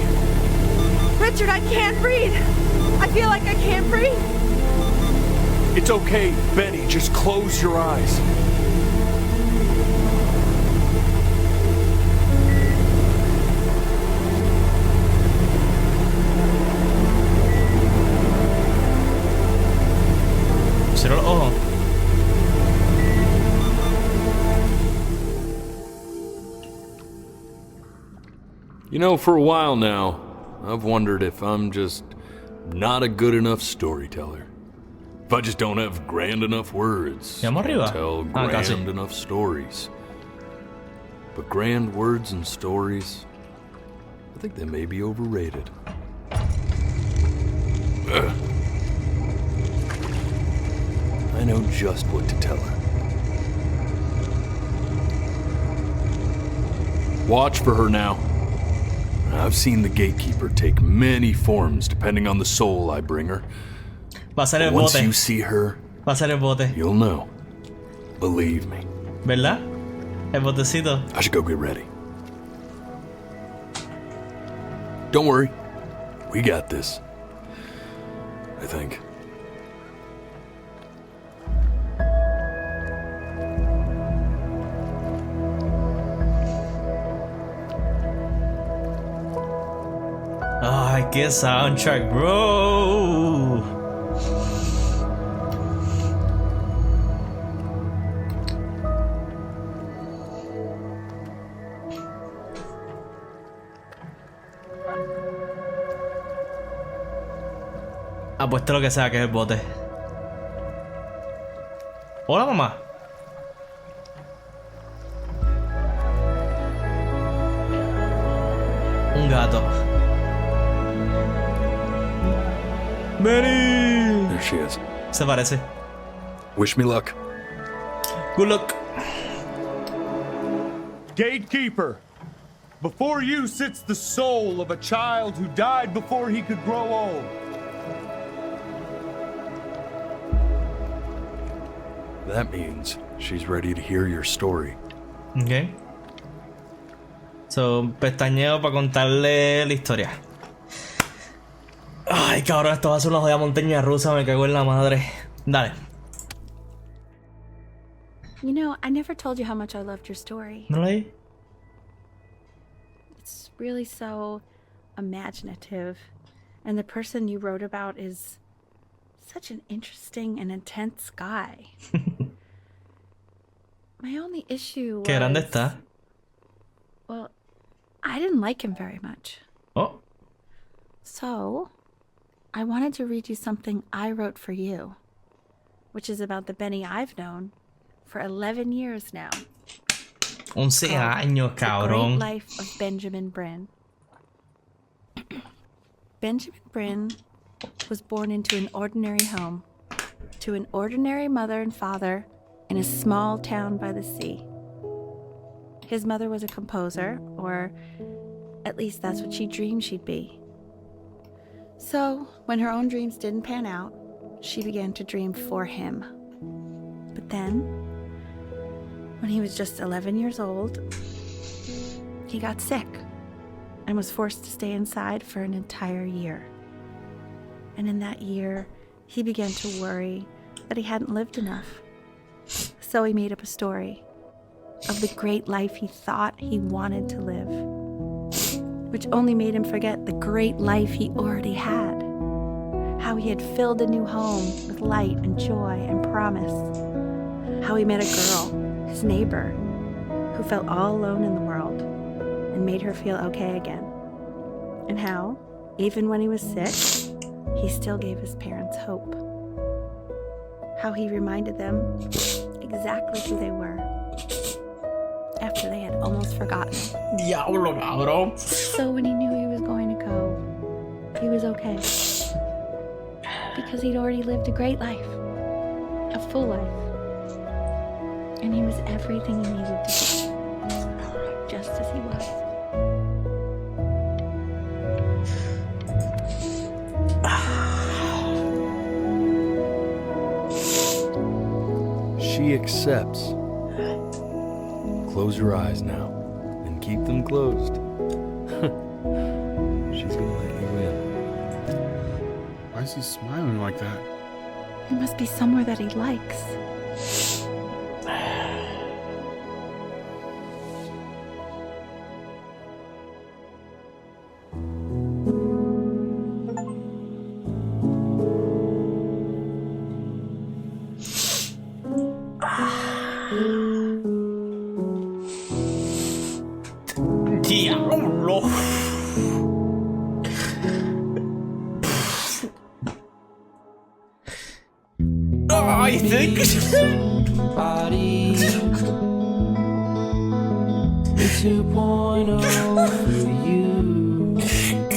Richard, I can't breathe. I feel like I can't breathe. It's okay, Benny. Just close your eyes. Cierra los ojos. You know, for a while now, I've wondered if I'm just not a good enough storyteller. If I just don't have grand enough words to tell grand enough stories. But grand words and stories, I think they may be overrated. I know just what to tell her. Watch for her now. I've seen the gatekeeper take many forms depending on the soul I bring her. Va a ser el bote. Once you see her, va a ser el bote. You'll know. Believe me. ¿Verdad? El botecito. I should go get ready. Don't worry. We got this. I think. Ay, qué soundtrack, bro. Apuesto lo que sea que es el bote. Hola, mamá. Un gato. Benny. There she is. Se parece. Wish me luck. Good luck. Gatekeeper, before you sits the soul of a child who died before he could grow old. That means she's ready to hear your story. Ok. So, pestañeo para contarle la historia. Ay, cabrón, esto va a ser una jodida montaña rusa, me cago en la madre. Dale. You know, I never told you how much I loved your story. ¿No leí? It's really so imaginative. And the person you wrote about is such an interesting and intense guy. My only issue was... ¿Qué grande está? Well, I didn't like him very much. Oh. So, I wanted to read you something I wrote for you, which is about the Benny I've known for 11 years now. 11 años, cabrón. The Great Life of Benjamin Brin. Benjamin Brin was born into an ordinary home, to an ordinary mother and father in a small town by the sea. His mother was a composer, or at least that's what she dreamed she'd be. So, when her own dreams didn't pan out, she began to dream for him. But then, when he was just 11 years old, he got sick and was forced to stay inside for an entire year. And in that year, he began to worry that he hadn't lived enough. So he made up a story of the great life he thought he wanted to live, which only made him forget the great life he already had. How he had filled a new home with light and joy and promise. How he met a girl, his neighbor, who felt all alone in the world and made her feel okay again. And how, even when he was sick, he still gave his parents hope. how he reminded them exactly who they were after they had almost forgotten. Diablo, cabrón. So when he knew he was going to go, he was okay. Because he'd already lived a great life, a full life. And he was everything he needed to be, just as he was. She accepts. Close your eyes now, and keep them closed. She's gonna let you in. Why is he smiling like that? It must be somewhere that he likes. Diablo. Ay,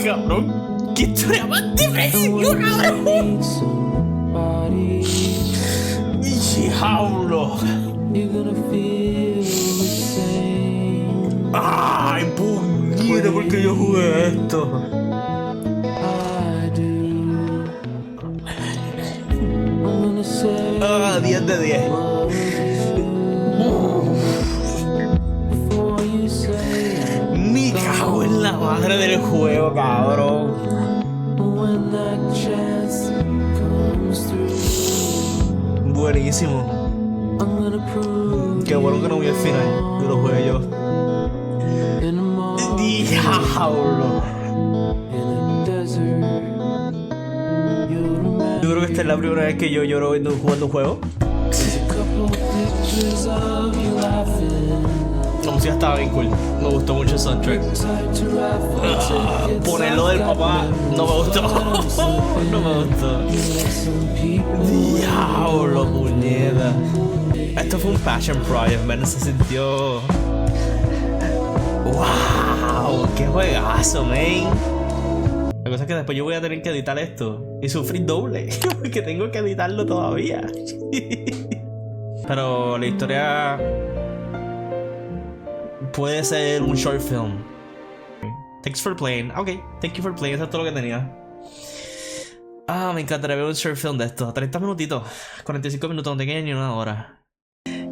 cabrón, qué historia más difícil, cabrón. Diablo. Ay, puñeta, porque yo jugué esto. 10 de 10. Me cago en la madre del juego, cabrón. Buenísimo. Qué bueno que no vi el final de los juegos. Diablo. Yo creo que esta es la primera vez que yo lloro jugando un juego. La música estaba bien cool. Me gustó mucho el soundtrack. Ponerlo del papá no me gustó. No me gustó. Diablo, puñeta. Esto fue un passion project, man. Se sintió. ¡Wow! ¡Qué juegazo, man! La cosa es que después yo voy a tener que editar esto y sufrir doble, porque tengo que editarlo todavía. Pero la historia puede ser un short film. Thanks for playing. Ok, thank you for playing. Eso es todo lo que tenía. Me encantaría ver un short film de esto. 30 minutitos, 45 minutos, no tenía ni una hora.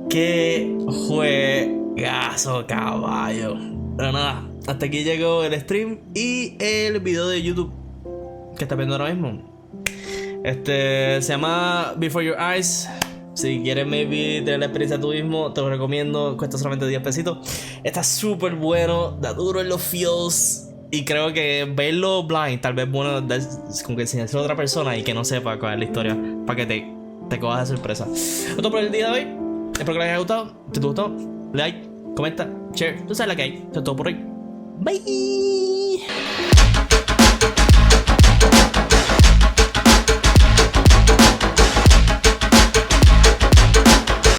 Qué juegazo, caballo. Pero nada, hasta aquí llegó el stream y el video de YouTube que estás viendo ahora mismo. Se llama Before Your Eyes. Si quieres maybe tener la experiencia tú mismo, te lo recomiendo. Cuesta solamente 10 pesitos. Está súper bueno, da duro en los feels. Y creo que verlo blind, tal vez bueno, como que enseñárselo a otra persona y que no sepa cuál es la historia, para que te cojas de sorpresa. Esto por el día de hoy. Espero que les haya gustado. Si te gustó, like, comenta, share. Tú sabes la que hay. Esto es todo por hoy. Bye.